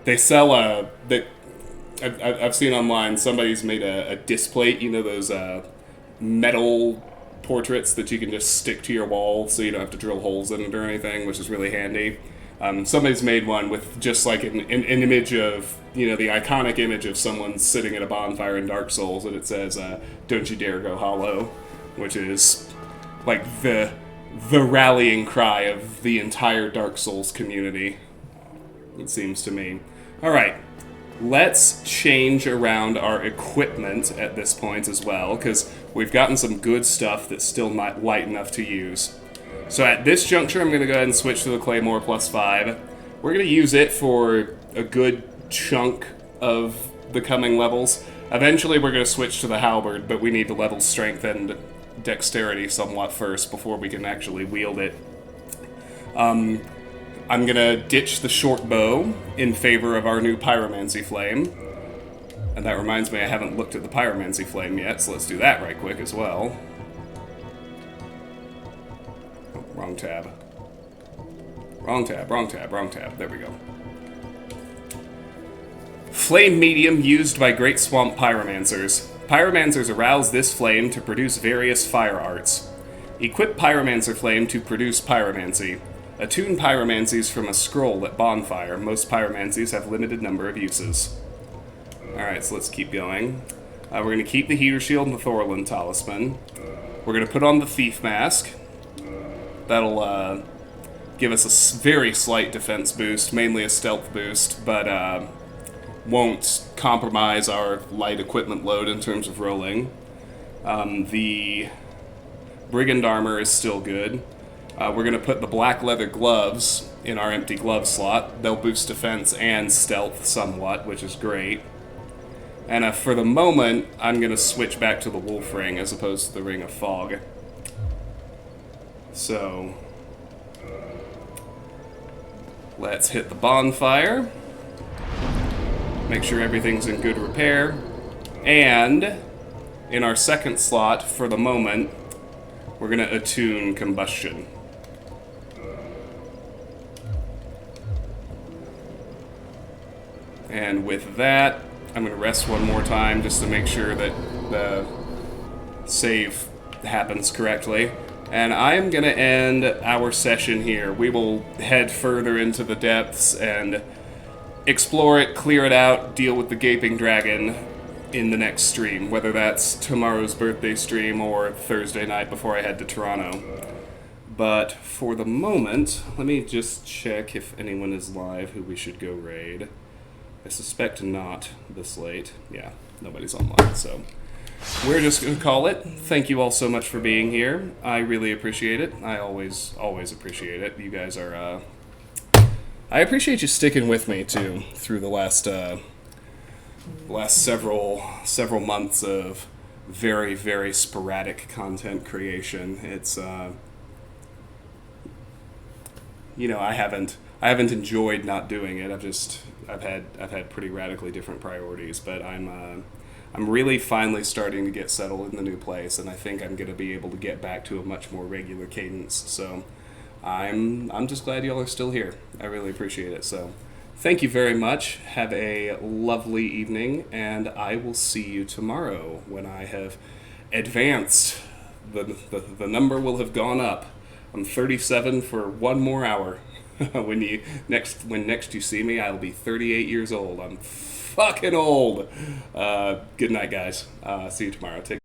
they sell I've seen online, somebody's made a displate, you know, those metal portraits that you can just stick to your wall so you don't have to drill holes in it or anything, which is really handy. Somebody's made one with just like an image of, you know, the iconic image of someone sitting at a bonfire in Dark Souls, and it says, "Don't you dare go hollow," which is like the rallying cry of the entire Dark Souls community, it seems to me. Alright, let's change around our equipment at this point as well, because we've gotten some good stuff that's still not light enough to use. So at this juncture, I'm going to go ahead and switch to the Claymore +5. We're going to use it for a good chunk of the coming levels. Eventually, we're going to switch to the Halberd, but we need to level Strength and Dexterity somewhat first before we can actually wield it. I'm going to ditch the short bow in favor of our new Pyromancy Flame. And that reminds me, I haven't looked at the Pyromancy Flame yet, so let's do that right quick as well. Wrong tab. Wrong tab, wrong tab, wrong tab. There we go. Flame medium used by Great Swamp Pyromancers. Pyromancers arouse this flame to produce various fire arts. Equip Pyromancer Flame to produce pyromancy. Attune pyromancies from a scroll at Bonfire. Most pyromancies have limited number of uses. Alright, so let's keep going. We're going to keep the Heater Shield and the Thorlin Talisman. We're going to put on the Thief Mask. That'll give us a very slight defense boost, mainly a stealth boost, but won't compromise our light equipment load in terms of rolling. The brigand armor is still good. We're going to put the black leather gloves in our empty glove slot. They'll boost defense and stealth somewhat, which is great. And for the moment, I'm going to switch back to the wolf ring as opposed to the ring of fog. So, let's hit the bonfire. Make sure everything's in good repair. And in our second slot, for the moment, we're going to attune combustion. And with that, I'm going to rest one more time just to make sure that the save happens correctly. And I am going to end our session here. We will head further into the depths and explore it, clear it out, deal with the gaping dragon in the next stream, whether that's tomorrow's birthday stream or Thursday night before I head to Toronto. But for the moment, let me just check if anyone is live who we should go raid. I suspect not this late. Yeah, nobody's online, so we're just going to call it. Thank you all so much for being here. I really appreciate it. I always appreciate it. You guys are, I appreciate you sticking with me, too, through the last several months of very, very sporadic content creation. It's, you know, I haven't enjoyed not doing it. I've had pretty radically different priorities, but I'm really finally starting to get settled in the new place, and I think I'm going to be able to get back to a much more regular cadence. So I'm just glad y'all are still here. I really appreciate it. So thank you very much. Have a lovely evening, and I will see you tomorrow when I have advanced. The number will have gone up. I'm 37 for one more hour. When next you see me, I'll be 38 years old. I'm fucking old. Good night, guys. See you tomorrow. Take